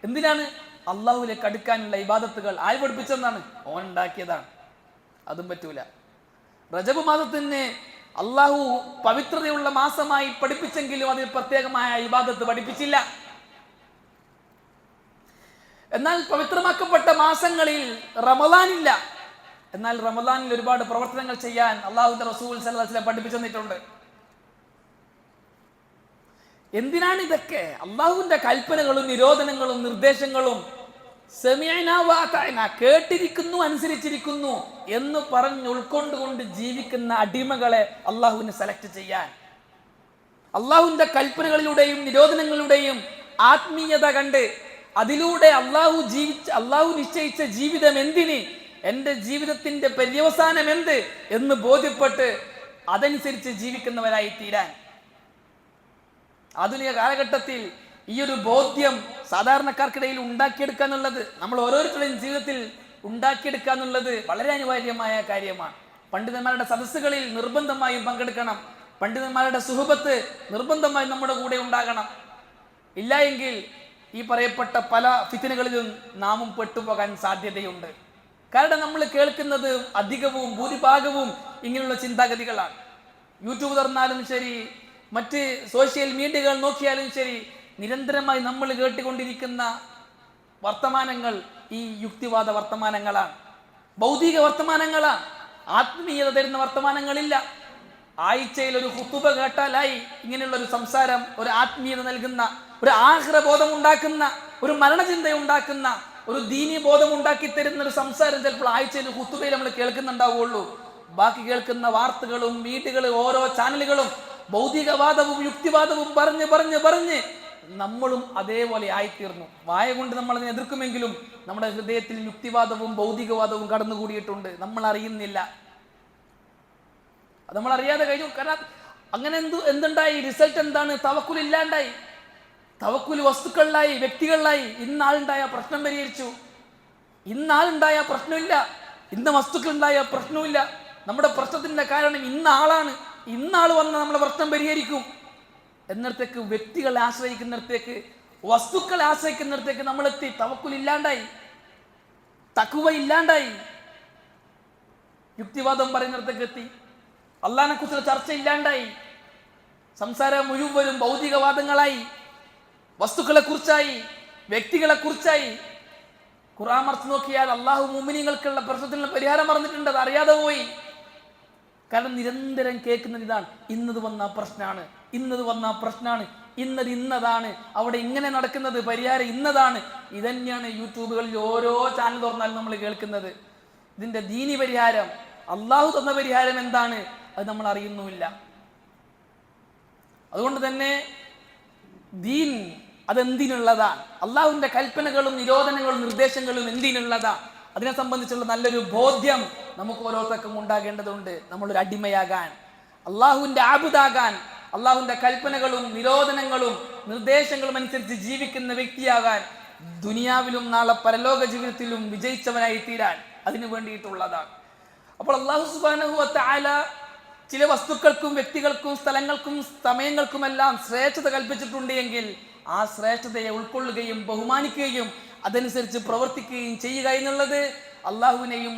എന്തിനാണ്? അള്ളാഹുവിലേക്ക് അടുക്കാനുള്ള ഇബാദത്തുകൾ. ആര് പഠിപ്പിച്ചെന്നാണ്? ഓൻ ഉണ്ടാക്കിയതാണ്. അതും പറ്റൂല. റജബ് മാസത്തിന് അള്ളാഹു പവിത്രതയുള്ള മാസമായി പഠിപ്പിച്ചെങ്കിലും അതിൽ പ്രത്യേകമായ ഇബാദത്ത് പഠിപ്പിച്ചില്ല. എന്നാൽ പവിത്രമാക്കപ്പെട്ട മാസങ്ങളിൽ റമളാനില്ല. എന്നാൽ റമളാനിൽ ഒരുപാട് പ്രവർത്തനങ്ങൾ ചെയ്യാൻ അള്ളാഹുവിന്റെ റസൂൽ സല്ലല്ലാഹു അലൈഹി വസല്ലം പഠിപ്പിച്ചു തന്നിട്ടുണ്ട്. എന്തിനാണ് ഇതൊക്കെ? അള്ളാഹുവിന്റെ കൽപ്പനകളും നിരോധനങ്ങളും നിർദ്ദേശങ്ങളും സമീഅനാ വഅതഅനാ, കേട്ടിരിക്കുന്നു അനുസരിച്ചിരിക്കുന്നു എന്ന് പറഞ്ഞ് ഉൾക്കൊണ്ടുകൊണ്ട് ജീവിക്കുന്ന അടിമകളെ അള്ളാഹുവിനെ സെലക്ട് ചെയ്യാൻ, അള്ളാഹുവിന്റെ കൽപ്പനകളിലൂടെയും നിരോധനങ്ങളിലൂടെയും ആത്മീയത കണ്ട് അതിലൂടെ അള്ളാഹു നിശ്ചയിച്ച ജീവിതം എന്തിന്, എൻ്റെ ജീവിതത്തിന്റെ പര്യവസാനം എന്ത് എന്ന് ബോധ്യപ്പെട്ട് അതനുസരിച്ച് ജീവിക്കുന്നവരായി തീരാൻ. ആധുനിക കാലഘട്ടത്തിൽ ഈ ഒരു ബോധ്യം സാധാരണക്കാർക്കിടയിൽ ഉണ്ടാക്കിയെടുക്കുക എന്നുള്ളത്, നമ്മൾ ഓരോരുത്തരുടെയും ജീവിതത്തിൽ ഉണ്ടാക്കിയെടുക്കുക എന്നുള്ളത് വളരെ അനിവാര്യമായ കാര്യമാണ്. പണ്ഡിതന്മാരുടെ സദസ്സുകളിൽ നിർബന്ധമായും പങ്കെടുക്കണം. പണ്ഡിതന്മാരുടെ സുഹബത്ത് നിർബന്ധമായും നമ്മുടെ കൂടെ ഉണ്ടാകണം. ഇല്ല എങ്കിൽ ഈ പറയപ്പെട്ട പല ഫിത്നകളിലും നാമും പെട്ടുപോകാൻ സാധ്യതയുണ്ട്. കാരണം നമ്മൾ കേൾക്കുന്നത് അധികവും ഭൂരിഭാഗവും ഇങ്ങനെയുള്ള ചിന്താഗതികളാണ്. യൂട്യൂബ് തുറന്നാലും ശരി, മറ്റ് സോഷ്യൽ മീഡിയകൾ നോക്കിയാലും ശരി, നിരന്തരമായി നമ്മൾ കേട്ടുകൊണ്ടിരിക്കുന്ന വർത്തമാനങ്ങൾ ഈ യുക്തിവാദ വർത്തമാനങ്ങളാണ്, ഭൗതിക വർത്തമാനങ്ങളാണ്, ആത്മീയത തരുന്ന വർത്തമാനങ്ങളില്ല. ആഴ്ചയിൽ ഒരു ഖുതുബ കേട്ടാലായി ഇങ്ങനെയുള്ള ഒരു സംസാരം, ഒരു ആത്മീയത നൽകുന്ന, ഒരു ആഖിറബോധം ഉണ്ടാക്കുന്ന, ഒരു മരണചിന്ത ഉണ്ടാക്കുന്ന, ഒരു ദീനി ബോധം ഉണ്ടാക്കി തരുന്ന ഒരു സംസാരം ചിലപ്പോൾ ആഴ്ചയിൽ ഖുതുബയിൽ നമ്മൾ കേൾക്കുന്നുണ്ടാവുള്ളൂ. ബാക്കി കേൾക്കുന്ന വാർത്തകളും മീഡിയകളും ഓരോ ചാനലുകളും ഭൗതികവാദവും യുക്തിവാദവും പറഞ്ഞ് നമ്മളും അതേപോലെ ആയിത്തീർന്നു. വായ കൊണ്ട് നമ്മൾ അതിനെ എതിർക്കുമെങ്കിലും നമ്മുടെ ഹൃദയത്തിൽ യുക്തിവാദവും ഭൗതികവാദവും കടന്നുകൂടിയിട്ടുണ്ട്, നമ്മൾ അറിയുന്നില്ല. അത് നമ്മൾ അറിയാതെ കഴിഞ്ഞു. കാരണം അങ്ങനെ എന്തുണ്ടായി? റിസൾട്ട് എന്താണ്? തവക്കുൽ ഇല്ലാണ്ടായി, തവക്കുൽ വസ്തുക്കളിലായി, വ്യക്തികളിലായി. ഇന്നാളുണ്ടായ പ്രശ്നം പരിഹരിച്ചു, ഇന്നാളുണ്ടായ പ്രശ്നമില്ല, ഇന്ന് വസ്തുക്കളുണ്ടായ പ്രശ്നമില്ല. നമ്മുടെ പ്രശ്നത്തിന്റെ കാരണം ഇന്നാളാണ്. ഇന്നാൾ വന്ന് നമ്മളെ പ്രശ്നം പരിഹരിക്കും എന്നിടത്തേക്ക്, വ്യക്തികളെ ആശ്രയിക്കുന്നിടത്തേക്ക്, വസ്തുക്കളെ ആശ്രയിക്കുന്നിടത്തേക്ക് നമ്മളെത്തി. തവക്കുൽ ഇല്ലാണ്ടായി, തഖ്വ ഇല്ലാണ്ടായി, യുക്തിവാദം പറയുന്നിടത്തേക്ക് എത്തി. അള്ളാഹിനെ കുറിച്ചുള്ള ചർച്ച ഇല്ലാണ്ടായി, സംസാരം മുഴുവനും ഭൗതികവാദങ്ങളായി, വസ്തുക്കളെ കുറിച്ചായി, വ്യക്തികളെ കുറിച്ചായി. ഖുർആൻ മറിച്ച് നോക്കിയാൽ അള്ളാഹു മുഅ്മിനീങ്ങൾക്കുള്ള പ്രശ്നത്തിനുള്ള പരിഹാരം പറഞ്ഞിട്ടുണ്ട്, അത് അറിയാതെ പോയി. കാരണം നിരന്തരം കേൾക്കുന്നത് ഇതാണ്, ഇന്നത് വന്ന പ്രശ്നമാണ്, ഇന്നത് വന്ന പ്രശ്നമാണ്, ഇന്നത് ഇന്നതാണ്, അവിടെ ഇങ്ങനെ നടക്കുന്നത്, പരിഹാരം ഇന്നതാണ്. ഇതന്നെയാണ് യൂട്യൂബുകളിൽ ഓരോ ചാനൽ തുറന്നാലും നമ്മൾ കേൾക്കുന്നത്. ഇതിന്റെ ദീനി പരിഹാരം, അള്ളാഹു തന്ന പരിഹാരം എന്താണ്, അത് നമ്മൾ അറിയുന്നുമില്ല. അതുകൊണ്ട് തന്നെ ദീൻ അതെന്തിനുള്ളതാണ്, അള്ളാഹുവിന്റെ കൽപ്പനകളും നിരോധനങ്ങളും നിർദ്ദേശങ്ങളും എന്തിനുള്ളതാണ്, അതിനെ സംബന്ധിച്ചുള്ള നല്ലൊരു ബോധ്യം നമുക്ക് ഓരോരുത്തർക്കും ഉണ്ടാകേണ്ടതുണ്ട്. നമ്മളൊരു അടിമയാകാൻ, അള്ളാഹുവിന്റെ ആബുദാകാൻ, അള്ളാഹുവിന്റെ കൽപ്പനകളും നിരോധനങ്ങളും നിർദ്ദേശങ്ങളും അനുസരിച്ച് ജീവിക്കുന്ന വ്യക്തിയാകാൻ, ദുനിയാവിലും നാളെ പരലോക ജീവിതത്തിലും വിജയിച്ചവനായി തീരാൻ അതിനു വേണ്ടിയിട്ടുള്ളതാണ്. അപ്പോൾ അല്ലാഹു സുബ്ഹാനഹു വ തആല ചില വസ്തുക്കൾക്കും വ്യക്തികൾക്കും സ്ഥലങ്ങൾക്കും സമയങ്ങൾക്കുമെല്ലാം ശ്രേഷ്ഠത കൽപ്പിച്ചിട്ടുണ്ട് എങ്കിൽ ആ ശ്രേഷ്ഠതയെ ഉൾക്കൊള്ളുകയും ബഹുമാനിക്കുകയും അതനുസരിച്ച് പ്രവർത്തിക്കുകയും ചെയ്യുക എന്നുള്ളത് അള്ളാഹുവിനെയും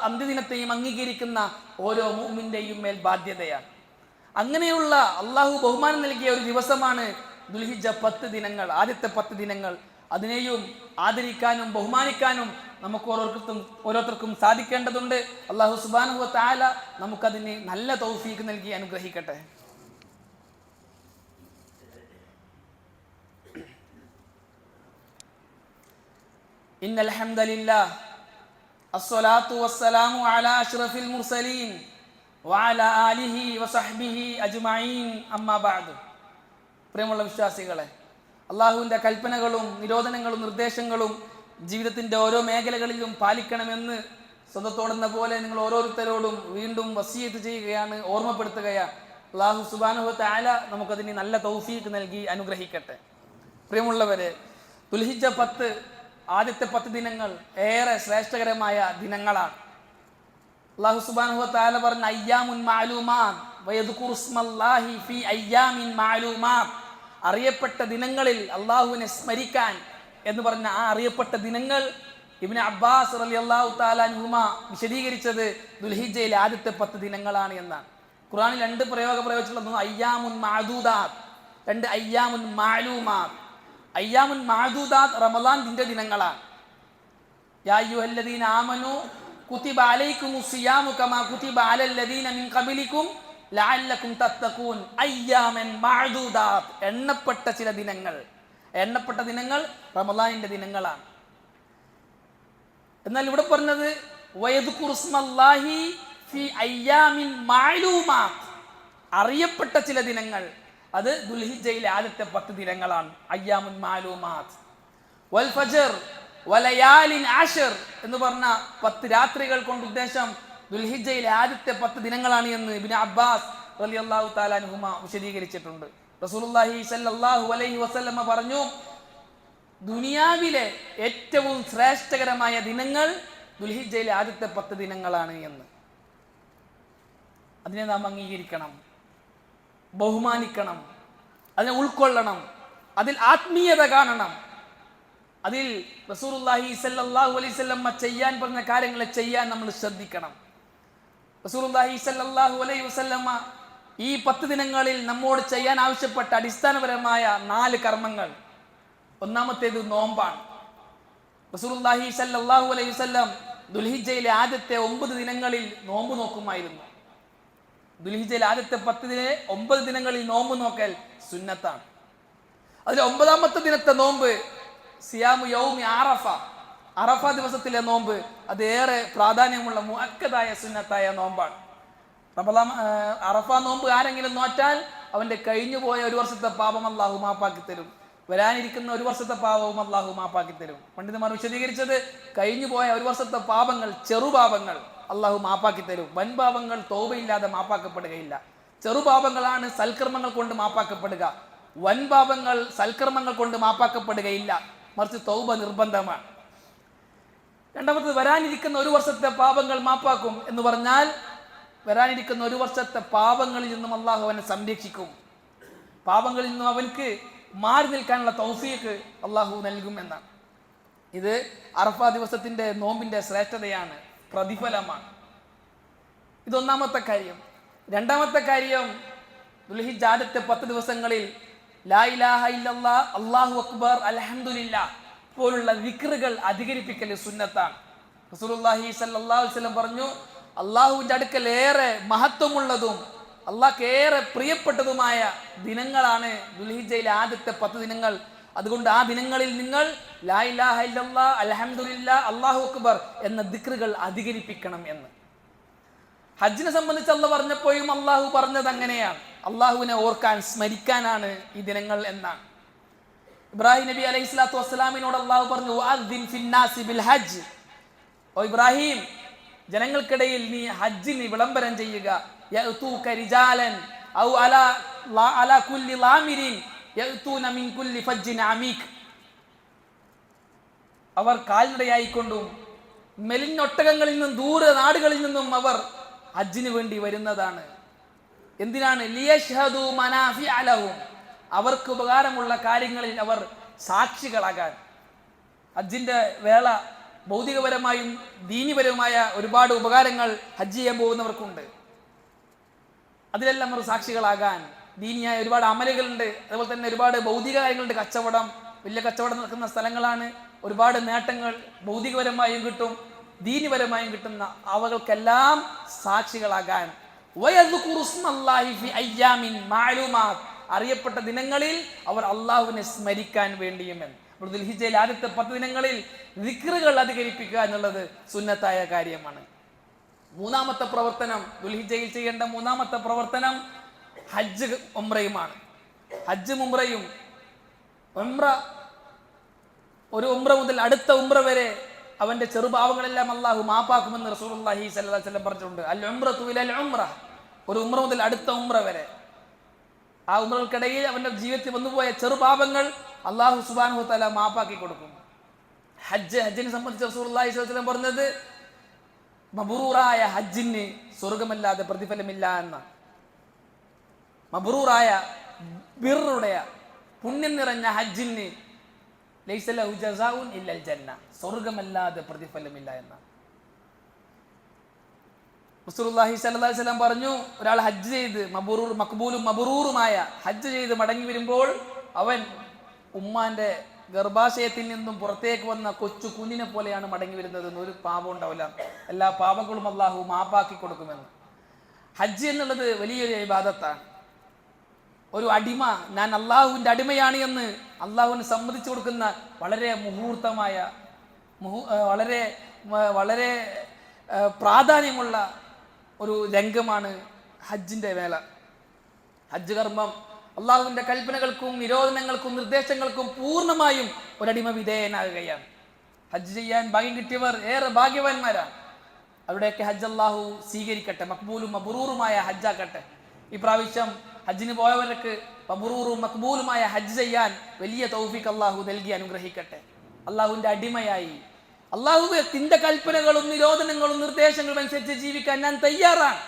അന്ത്യദിനത്തെയും അംഗീകരിക്കുന്ന ഓരോ മുഅ്മിന്റെയും മേൽ ബാധ്യതയാണ്. അങ്ങനെയുള്ള അള്ളാഹു ബഹുമാനം നൽകിയ ഒരു ദിവസമാണ് ദുൽഹിജ്ജ 10 ദിനങ്ങൾ, ആദ്യത്തെ 10 ദിനങ്ങൾ. അതിനെയും ആദരിക്കാനും ബഹുമാനിക്കാനും നമുക്ക് ഓരോരുത്തർക്കും സാധിക്കേണ്ടതുണ്ട്. അല്ലാഹു സുബ്ഹാനഹു വ തആല നമുക്കതിന് നല്ല തൗഫീഖ് നൽകി അനുഗ്രഹിക്കട്ടെ. ഇന്നൽ ഹംദലില്ലാഹ് അസ്സലാത്തു വസ്സലാമു അലാ അഷ്റഫിൽ മുർസലീൻ വഅലാ ആലിഹി വസഹ്ബിഹി അജ്മഈൻ അമ്മാ ബഅദ്. പ്രിയമുള്ള വിശ്വാസികളെ, അള്ളാഹുവിൻ്റെ കൽപ്പനകളും നിരോധനങ്ങളും നിർദ്ദേശങ്ങളും ജീവിതത്തിൻ്റെ ഓരോ മേഖലകളിലും പാലിക്കണമെന്ന് സ്വന്തത്തോടെന്ന പോലെ നിങ്ങൾ ഓരോരുത്തരോടും വീണ്ടും വസിയത്ത് ചെയ്യുകയാണ്, ഓർമ്മപ്പെടുത്തുകയാണ്. അല്ലാഹു സുബ്ഹാനഹു വ തആല നമുക്കതിന് നല്ല തൗഫീഖ് നൽകി അനുഗ്രഹിക്കട്ടെ. പ്രിയമുള്ളവരെ, ദുൽഹിജ്ജ 10 ആദ്യത്തെ 10 ദിനങ്ങൾ ഏറെ ശ്രേഷ്ഠകരമായ ദിനങ്ങളാണ്. അല്ലാഹു സുബ്ഹാനഹു വ തആല പറഞ്ഞ അയ്യാമുൻ മഅലൂമാത്ത് വയദ്കുറു ഇസ്മല്ലാഹി ഫീ അയ്യാമിൻ മഅലൂമാത്ത്, അറിയപ്പെട്ട ദിനങ്ങളിൽ അള്ളാഹുവിനെ സ്മരിക്കാൻ എന്ന് പറഞ്ഞ ആ അറിയപ്പെട്ട ദിനങ്ങൾ ഇബ്നു അബ്ബാസ് റളിയല്ലാഹു തആല അൻഹുമാ വിശദീകരിച്ചത് ദുൽഹിജ്ജയിലെ ആദ്യത്തെ 10 ദിനങ്ങളാണ് എന്നാണ്. ഖുർആനിൽ 2 പ്രയോഗിച്ചിട്ടുള്ളത് അയ്യാമുൻ മഅദൂദാത്ത്, 2 അയ്യാമുൻ മഅലൂമാത്ത്. അയ്യാമുൻ മഅദൂദാത്ത് റമളാനിന്റെ ദിനങ്ങളാണ്. യാ അയ്യുഹല്ലദീന ആമനൂ കുതിബ അലൈക്കുമുസ് സിയാമു കമാ കുതിബ അലല്ലദീന മിൻ ഖബലിക്കും ലഅല്ലക്കും തത്തഖൂൻ അയ്യാമൻ മഅദൂദാത്ത്. എണ്ണപ്പെട്ട ചില ദിനങ്ങൾ, എണ്ണപ്പെട്ട ദിനങ്ങൾ റമളാനിന്റെ ദിനങ്ങളാണ്. എന്നാൽ ഇവിടെ പറഞ്ഞത് വയദ്കുറുസ്മല്ലാഹി ഫി അയ്യാമിൻ മഅലൂമാത്ത്, അറിയപ്പെട്ട ചില ദിനങ്ങൾ, അത് ദുൽഹിജ്ജയിലെ ആദ്യത്തെ 10 ദിനങ്ങളാണ്. അയ്യാമുൻ മഅലൂമാത്ത്. വൽ ഫജ്ർ വലയാലിൻ അശ്ർ എന്ന് പറഞ്ഞ 10 രാത്രികൾ കൊണ്ട് ഉദ്ദേശം ദുൽഹിജ്ജയിലെ ആദ്യത്തെ 10 ദിനങ്ങളാണ് എന്ന് ഇബ്നു അബ്ബാസ് റളിയല്ലാഹു തആല അൻഹുമ വിശദീകരിച്ചിട്ടുണ്ട്. റസൂലുള്ളാഹി സ്വല്ലല്ലാഹു അലൈഹി വസല്ലമ പറഞ്ഞു, ദുനിയാവിലെ ഏറ്റവും ശ്രേഷ്ഠകരമായ ദിനങ്ങൾ ദുൽഹിജ്ജയിലെ ആദ്യത്തെ 10 ദിനങ്ങളാണ് എന്ന്. അതിനെ നാം അംഗീകരിക്കണം, ബഹുമാനിക്കണം, അതിനെ ഉൾക്കൊള്ളണം, അതിൽ ആത്മീയത കാണണം. അതിൽ റസൂലുള്ളാഹി സ്വല്ലല്ലാഹു അലൈഹി വസല്ലമ ചെയ്യാൻ പറഞ്ഞ കാര്യങ്ങളെ ചെയ്യാൻ നമ്മൾ ശ്രദ്ധിക്കണം. റസൂലുള്ളാഹി സ്വല്ലല്ലാഹു അലൈഹി വസല്ലമ ഈ 10 ദിനങ്ങളിൽ നമ്മോട് ചെയ്യാൻ ആവശ്യപ്പെട്ട അടിസ്ഥാനപരമായ 4 കർമ്മങ്ങൾ. ഒന്നാമത്തേത് നോമ്പാണ്. റസൂലുള്ളാഹി സ്വല്ലല്ലാഹു അലൈഹി വസല്ലം ദുൽഹിജ്ജയിലെ ആദ്യത്തെ 9 ദിനങ്ങളിൽ നോമ്പ് നോക്കുമായിരുന്നു. ദുൽഹിജ്ജയിലെ ആദ്യത്തെ 9 ദിനങ്ങളിൽ നോമ്പ് നോക്കൽ സുന്നത്താണ്. അതിൽ 9ാമത്തെ ദിനത്തെ നോമ്പ് സിയാമു യൗമി അറഫ, അറഫ ദിവസത്തിലെ നോമ്പ്, അത് ഏറെ പ്രാധാന്യമുള്ള മുഅക്കദായ സുന്നത്തായ നോമ്പാണ്. അറഫ നോമ്പ് ആരെങ്കിലും നോറ്റാൽ അവന്റെ കഴിഞ്ഞു പോയ ഒരു വർഷത്തെ പാപം അല്ലാഹു മാപ്പാക്കി തരും, വരാനിരിക്കുന്ന ഒരു വർഷത്തെ പാപവും അല്ലാഹു മാപ്പാക്കി തരും. പണ്ഡിതന്മാർ വിശദീകരിച്ചത്, കഴിഞ്ഞു പോയ ഒരു വർഷത്തെ പാപങ്ങൾ, ചെറുപാപങ്ങൾ അല്ലാഹു മാപ്പാക്കി തരും. വൻപാപങ്ങൾ തൗബയില്ലാതെ മാപ്പാക്കപ്പെടുകയില്ല. ചെറുപാപങ്ങളാണ് സൽക്കർമ്മങ്ങൾ കൊണ്ട് മാപ്പാക്കപ്പെടുക. വൻപാപങ്ങൾ സൽക്കർമ്മങ്ങൾ കൊണ്ട് മാപ്പാക്കപ്പെടുകയില്ല, മറിച്ച് തൗബ നിർബന്ധമാണ്. രണ്ടാമത്, വരാനിരിക്കുന്ന ഒരു വർഷത്തെ പാപങ്ങൾ മാപ്പാക്കും എന്ന് പറഞ്ഞാൽ വരാനിരിക്കുന്ന ഒരു വർഷത്തെ പാപങ്ങളിൽ നിന്നും അള്ളാഹു അവനെ സംരക്ഷിക്കും. പാപങ്ങളിൽ നിന്നും അവൻക്ക് മാറി നിൽക്കാനുള്ള തൗഫീഖ് അള്ളാഹു നൽകും എന്നാണ്. ഇത് അറഫ ദിവസത്തിന്റെ നോമ്പിന്റെ ശ്രേഷ്ഠതയാണ്, പ്രതിഫലമാണ്. ഇതൊന്നാമത്തെ കാര്യം. രണ്ടാമത്തെ കാര്യം, ദുൽഹിജ്ജ ആദ്യത്തെ 10 ദിവസങ്ങളിൽ ലാ ഇലാഹ ഇല്ലല്ലാഹ്, അല്ലാഹു അക്ബർ, അൽഹംദുലില്ലാഹ് പോലുള്ള ദിക്റുകൾ അധികരിപ്പിക്കൽ സുന്നത്താണ്. റസൂലുള്ളാഹി സ്വല്ലല്ലാഹു അലൈഹി വസല്ലം പറഞ്ഞു, അള്ളാഹുവിന്റെ അടുക്കൽ ഏറെ മഹത്വമുള്ളതും അള്ളാഹ്ക്ക് ഏറെ പ്രിയപ്പെട്ടതുമായ ദിനങ്ങളാണ് ദുൽഹിജ്ജയിലെ ആദ്യത്തെ 10 ദിനങ്ങൾ. അതുകൊണ്ട് ആ ദിനങ്ങളിൽ നിങ്ങൾ ലാ ഇലാഹ ഇല്ലല്ലാഹ്, അൽഹംദുലില്ലാഹ്, അല്ലാഹു അക്ബർ എന്ന ദിക്റുകൾ അധികരിപ്പിക്കണം എന്ന്. ഹജ്ജിനെ സംബന്ധിച്ച് അള്ളാഹ് പറഞ്ഞപ്പോഴും അള്ളാഹു പറഞ്ഞത് അങ്ങനെയാണ്, അള്ളാഹുവിനെ ഓർക്കാൻ, സ്മരിക്കാനാണ് ഈ ദിനങ്ങൾ എന്നാണ്. ഇബ്രാഹിം നബി അലൈഹി സ്വലാത്തു വസ്സലാമിനോട് അള്ളാഹു പറഞ്ഞു, വഅദ്ദിൻ ഫിന്നാസി ബിൽ ഹജ്ജ്, ഓ ഇബ്രാഹിം, ജനങ്ങൾക്കിടയിൽ നീ ഹജ്ജിന് വിളംബരം ചെയ്യുക. യഅ്തൂക റിജാലൻ ഔ അലാ കുല്ലി ളാമിരിൻ യഅ്തൂന മിൻ കുല്ലി ഫജ്ജിൻ അമീഖ്, അവർ കാൽനടയായിക്കൊണ്ടും മെലിഞ്ഞൊട്ടകങ്ങളിൽ നിന്നും ദൂര നാടുകളിൽ നിന്നും അവർ ഹജ്ജിന് വേണ്ടി വരുന്നതാണ്. എന്തിനാണ്? ലിയശ്ഹദു മനാഫിഅ ലഹും, അവർക്ക് ഉപകാരമുള്ള കാര്യങ്ങളിൽ അവർ സാക്ഷികളാകാൻ. ഹജ്ജിന്റെ വേള ഭൗതികപരമായും ദീനിപരവുമായ ഒരുപാട് ഉപകാരങ്ങൾ ഹജ്ജ് ചെയ്യാൻ പോകുന്നവർക്കുണ്ട്. അതിലെല്ലാം അവർ സാക്ഷികളാകാൻ ദീനിയായ ഒരുപാട് അമലുകളുണ്ട്. അതുപോലെ തന്നെ ഒരുപാട് ഭൗതിക കാര്യങ്ങളുണ്ട്. കച്ചവടം, വലിയ കച്ചവടം നടക്കുന്ന സ്ഥലങ്ങളാണ്. ഒരുപാട് നേട്ടങ്ങൾ ഭൗതികപരമായും കിട്ടും, ദീനിപരമായും കിട്ടുന്ന അവകൾക്കെല്ലാം സാക്ഷികളാകാൻ. അറിയപ്പെട്ട ദിനങ്ങളിൽ അവർ അള്ളാഹുവിനെ സ്മരിക്കാൻ വേണ്ടിയും എന്ന്. ദുൽഹിജ്ജയിൽ ആദ്യത്തെ 10 ദിനങ്ങളിൽ ദിക്റുകൾ അധികരിപ്പിക്കുക എന്നുള്ളത് സുന്നത്തായ കാര്യമാണ്. മൂന്നാമത്തെ പ്രവർത്തനം, ദുൽഹിജ്ജയിൽ ചെയ്യേണ്ട മൂന്നാമത്തെ പ്രവർത്തനം ഹജ്ജ് ഉംറയുമാണ്. ഹജ്ജും ഉംറയും, ഒരു ഉംറ മുതൽ അടുത്ത ഉംറ വരെ അവന്റെ ചെറുപാവങ്ങളെല്ലാം അള്ളാഹു മാപ്പാക്കുമെന്ന് റസൂലുള്ളാഹി സ്വല്ലല്ലാഹു അലൈഹി വസല്ലം പറഞ്ഞിട്ടുണ്ട്. അൽ ഉംറതു ഇലൽ ഉംറ, ഒരു ഉംറ മുതൽ അടുത്ത ഉംറ വരെ, ആ ഉംറകൾക്കിടയിൽ അവന്റെ ജീവിതത്തിൽ വന്നുപോയ ചെറുപാപങ്ങൾ അള്ളാഹു സുബ്ഹാനഹു വ തആല മാപ്പാക്കി കൊടുക്കും. ഹജ്ജിനെ സംബന്ധിച്ച് റസൂലുള്ളാഹി സ്വല്ലല്ലാഹു അലൈഹി വസല്ലം പറഞ്ഞത്, മബ്റൂറായ ഹജ്ജിന് സ്വർഗമല്ലാതെ പ്രതിഫലമില്ല എന്ന. മബ്റൂറായ ബിർറുടെ പുണ്യം നിറഞ്ഞ ഹജ്ജിന് ലൈസ ലഹു ജസാഉൻ ഇല്ലൽ ജന്ന, സ്വർഗമല്ലാതെ പ്രതിഫലമില്ല എന്ന. റസൂലുള്ളാഹി സ്വല്ലല്ലാഹു അലൈഹി വസല്ലം പറഞ്ഞു, ഒരാൾ ഹജ്ജ് ചെയ്ത് മഖ്ബൂലും മബ്റൂറുമായ ഹജ്ജ് ചെയ്ത് മടങ്ങി വരുമ്പോൾ അവൻ ഉമ്മാന്റെ ഗർഭാശയത്തിൽ നിന്നും പുറത്തേക്ക് വന്ന കൊച്ചു കുഞ്ഞിനെ പോലെയാണ് മടങ്ങി വരുന്നതെന്ന്. ഒരു പാപം ഉണ്ടാവില്ല, എല്ലാ പാപങ്ങളും അള്ളാഹു മാപ്പാക്കി കൊടുക്കുമെന്ന്. ഹജ്ജ് എന്നുള്ളത് വലിയൊരു ഇബാദത്താണ്. ഒരു അടിമ, ഞാൻ അള്ളാഹുവിൻ്റെ അടിമയാണ് എന്ന് അള്ളാഹുവിന് സമ്മതിച്ചു കൊടുക്കുന്ന വളരെ മുഹൂർത്തമായ വളരെ വളരെ പ്രാധാന്യമുള്ള ഒരു രംഗമാണ് ഹജ്ജിൻ്റെ വേല. ഹജ്ജ് കർമ്മം അള്ളാഹുവിൻ്റെ കൽപ്പനകൾക്കും നിരോധനങ്ങൾക്കും നിർദ്ദേശങ്ങൾക്കും പൂർണ്ണമായും ഒരടിമ വിധേയനാകുകയാണ്. ഹജ്ജ് ചെയ്യാൻ ഭാഗ്യം കിട്ടിയവർ ഏറെ ഭാഗ്യവാന്മാരാണ്. അവിടെയൊക്കെ ഹജ്ജ് അള്ളാഹു സ്വീകരിക്കട്ടെ, മക്ബൂലും മബ്റൂറുമായ ഹജ്ജാക്കട്ടെ. ഈ പ്രാവശ്യം ഹജ്ജിന് പോയവർക്ക് മബ്റൂറും മക്ബൂലുമായ ഹജ്ജ് ചെയ്യാൻ വലിയ തൗഫീഖ് അള്ളാഹു നൽകി അനുഗ്രഹിക്കട്ടെ. അള്ളാഹുവിൻ്റെ അടിമയായി അള്ളാഹുവിൻ്റെ കൽപ്പനകളും നിരോധനങ്ങളും നിർദ്ദേശങ്ങളും അനുസരിച്ച് ജീവിക്കാൻ ഞാൻ തയ്യാറാണ്.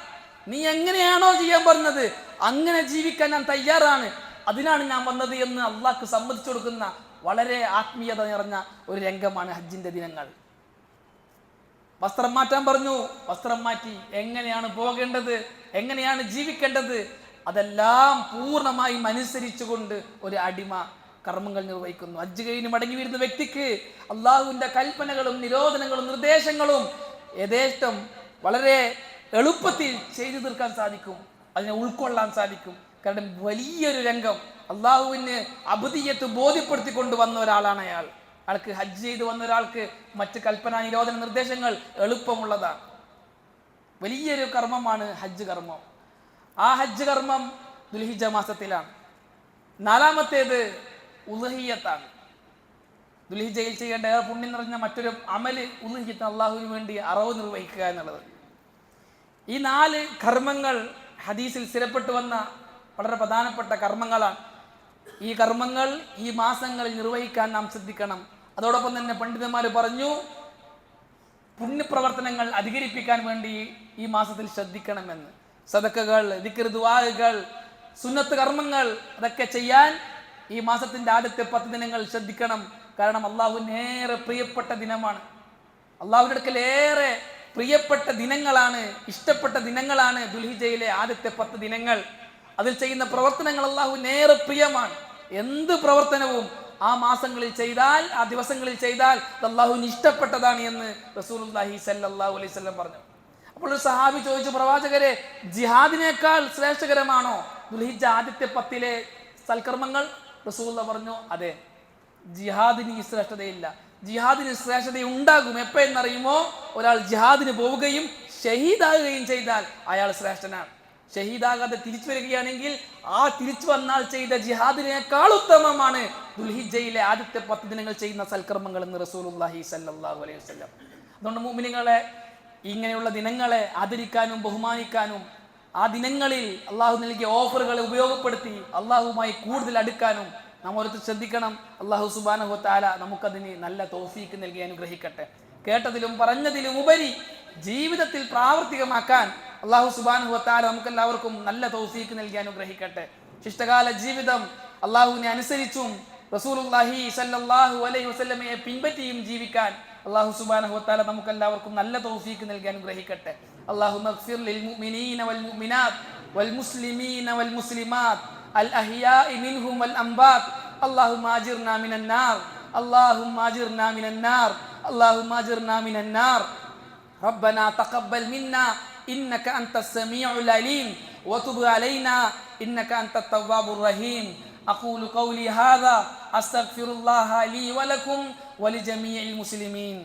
നീ എങ്ങനെയാണോ ചെയ്യാൻ പറഞ്ഞത് അങ്ങനെ ജീവിക്കാൻ ഞാൻ തയ്യാറാണ്, അതിനാണ് ഞാൻ വന്നത് എന്ന് അള്ളാഹ്ക്ക് സമ്മതിച്ചു കൊടുക്കുന്ന വളരെ ആത്മീയത നിറഞ്ഞ ഒരു രംഗമാണ് ഹജ്ജിന്റെ ദിനങ്ങൾ. വസ്ത്രം മാറ്റാൻ പറഞ്ഞു, വസ്ത്രം മാറ്റി. എങ്ങനെയാണ് പോകേണ്ടത്, എങ്ങനെയാണ് ജീവിക്കേണ്ടത്, അതെല്ലാം പൂർണ്ണമായും അനുസരിച്ചുകൊണ്ട് ഒരു അടിമ കർമ്മങ്ങൾ നിർവഹിക്കുന്നു. ഹജ്ജ് കഴിഞ്ഞ് മടങ്ങി വരുന്ന വ്യക്തിക്ക് അള്ളാഹുവിൻ്റെ കൽപ്പനകളും നിരോധനങ്ങളും നിർദ്ദേശങ്ങളും യഥേഷ്ടം വളരെ എളുപ്പത്തിൽ ചെയ്തു തീർക്കാൻ സാധിക്കും, അതിനെ ഉൾക്കൊള്ളാൻ സാധിക്കും. കാരണം വലിയൊരു രംഗം അള്ളാഹുവിന് അബദിയത്ത് ബോധ്യപ്പെടുത്തിക്കൊണ്ട് വന്ന ഒരാളാണ് അയാൾ. അയാൾക്ക് ഹജ്ജ് ചെയ്ത് വന്ന ഒരാൾക്ക് മറ്റ് കൽപ്പന നിരോധന നിർദ്ദേശങ്ങൾ എളുപ്പമുള്ളതാണ്. വലിയൊരു കർമ്മമാണ് ഹജ്ജ് കർമ്മം. ആ ഹജ്ജ് കർമ്മം ദുൽഹിജ്ജ മാസത്തിലാണ്. നാലാമത്തേത് ഉളുഹിയ്യത്താണ്. ദുൽഹിജ്ജയിൽ ചെയ്യേണ്ട ഏറെ പുണ്യം നിറഞ്ഞ മറ്റൊരു അമല് ഉളുഹിയ്യത്ത്, അള്ളാഹുവിന് വേണ്ടി അറവ് നിർവഹിക്കുക എന്നുള്ളത്. ഈ 4 കർമ്മങ്ങൾ ഹദീസിൽ സ്ഥിരപ്പെട്ടു വന്ന വളരെ പ്രധാനപ്പെട്ട കർമ്മങ്ങളാണ്. ഈ കർമ്മങ്ങൾ ഈ മാസങ്ങളിൽ നിർവഹിക്കാൻ നാം ശ്രദ്ധിക്കണം. അതോടൊപ്പം തന്നെ പണ്ഡിതന്മാർ പറഞ്ഞു, പുണ്യപ്രവർത്തനങ്ങൾ അധികരിപ്പിക്കാൻ വേണ്ടി ഈ മാസത്തിൽ ശ്രദ്ധിക്കണമെന്ന്. സദക്കകൾ, ദിക്ർ, ദുആകൾ, സുന്നത്ത് കർമ്മങ്ങൾ അതൊക്കെ ചെയ്യാൻ ഈ മാസത്തിന്റെ ആദ്യത്തെ 10 ദിനങ്ങൾ ശ്രദ്ധിക്കണം. കാരണം അള്ളാഹുവിന് ഏറെ പ്രിയപ്പെട്ട ദിനമാണ്. അള്ളാഹുവിന്റെ അടുക്കൽ ഏറെ പ്രിയപ്പെട്ട ദിനങ്ങളാണ്, ഇഷ്ടപ്പെട്ട ദിനങ്ങളാണ് ദുൽഹിജ്ജയിലെ ആദ്യത്തെ 10 ദിനങ്ങൾ. അതിൽ ചെയ്യുന്ന പ്രവർത്തനങ്ങൾ അള്ളാഹുവിന് ഏറെ പ്രിയമാണ്. എന്ത് പ്രവർത്തനവും ആ മാസങ്ങളിൽ ചെയ്താൽ, ആ ദിവസങ്ങളിൽ ചെയ്താൽ അത് അള്ളാഹുവിന് ഇഷ്ടപ്പെട്ടതാണ് എന്ന് റസൂലുള്ളാഹി സ്വല്ലല്ലാഹു അലൈഹി വസല്ലം പറഞ്ഞു. അപ്പോൾ ഒരു സഹാബി ചോദിച്ചു, പ്രവാചകരെ, ജിഹാദിനേക്കാൾ ശ്രേഷ്ഠകരമാണോ ദുൽഹിജ്ജ ആദ്യത്തെ 10 സൽക്കർമ്മങ്ങൾ? റസൂലുള്ളാഹി പറഞ്ഞു, അതെ, ജിഹാദിന് ഈ ശ്രേഷ്ഠതയില്ല. ജിഹാദിന് ശ്രേഷ്ഠത ഉണ്ടാകും എപ്പോഴെന്നറിയുമോ? ഒരാൾ ജിഹാദിന് പോവുകയും ഷഹീദാകുകയും ചെയ്താൽ അയാൾ ശ്രേഷ്ഠനാണ്. ഷഹീദാകാതെ തിരിച്ചു വരികയാണെങ്കിൽ ആ തിരിച്ചു വന്നാൽ ചെയ്ത ജിഹാദിനേക്കാൾ ഉത്തമമാണ് ദുൽഹിജ്ജയിലെ ആദ്യത്തെ 10 ദിനങ്ങൾ ചെയ്യുന്ന സൽക്കർമ്മങ്ങൾ എന്ന് റസൂലുള്ളാഹി സ്വല്ലല്ലാഹു അലൈഹി വസല്ലം. അതുകൊണ്ട് മുഅ്മിനീങ്ങളെ, ഇങ്ങനെയുള്ള ദിനങ്ങളെ ആദരിക്കാനും ബഹുമാനിക്കാനും ആ ദിനങ്ങളിൽ അള്ളാഹു നൽകിയ ഓഫറുകളെ ഉപയോഗപ്പെടുത്തി അള്ളാഹുമായി കൂടുതൽ അടുക്കാനും നാം ഓരോരുത്തർ ശ്രദ്ധിക്കണം. അള്ളാഹു സുബ്ഹാനഹു വ തആല നമുക്കതിന് നല്ല തൗഫീക്ക് നൽകി അനുഗ്രഹിക്കട്ടെ. കേട്ടതിലും പറഞ്ഞതിലും ഉപരി ജീവിതത്തിൽ പ്രാവർത്തികമാക്കാൻ അള്ളാഹു സുബ്ഹാനഹു വ തആല നമുക്കെല്ലാവർക്കും നല്ല തൗഫീക്ക് നൽകി അനുഗ്രഹിക്കട്ടെ. ശിഷ്ടകാല ജീവിതം അള്ളാഹുവിനെ അനുസരിച്ചും റസൂലുള്ളാഹി സ്വല്ലല്ലാഹു അലൈഹി വസല്ലമയെ പിൻപറ്റിയും ജീവിക്കാൻ അള്ളാഹു സുബ്ഹാനഹു വ തആല നമുക്കെല്ലാവർക്കും നല്ല തൗഫീക്ക് നൽകി അനുഗ്രഹിക്കട്ടെ. അല്ലാഹുമ്മ ഗ്ഫിർ ലിൽ മുഅ്മിനീന വൽ മുഅ്മിനാത്ത് വൽ മുസ്ലിമീന വൽ മുസ്ലിമാത്ത് അൽ അഹ്യാഇ മിൻഹും വൽ അംവാത്. അല്ലാഹുമ്മ അജിർനാ മിനൻ നാർ, അല്ലാഹുമ്മ അജിർനാ മിനൻ നാർ, അല്ലാഹുമ്മ അജിർനാ മിനൻ നാർ. റബ്ബനാ തഖബ്ബൽ മിന്നാ ഇന്നക അൻതസ് സമീഉൽ അലീം വതുബ് അലൈനാ ഇന്നക അൻതത് തവ്വാബുർ റഹീം. അഖൂലു ഖൗലി ഹാദാ അസ്തഗ്ഫിറുല്ലാഹ ലീ വലക്കും വലിജമീഇൽ മുസ്ലിമീൻ.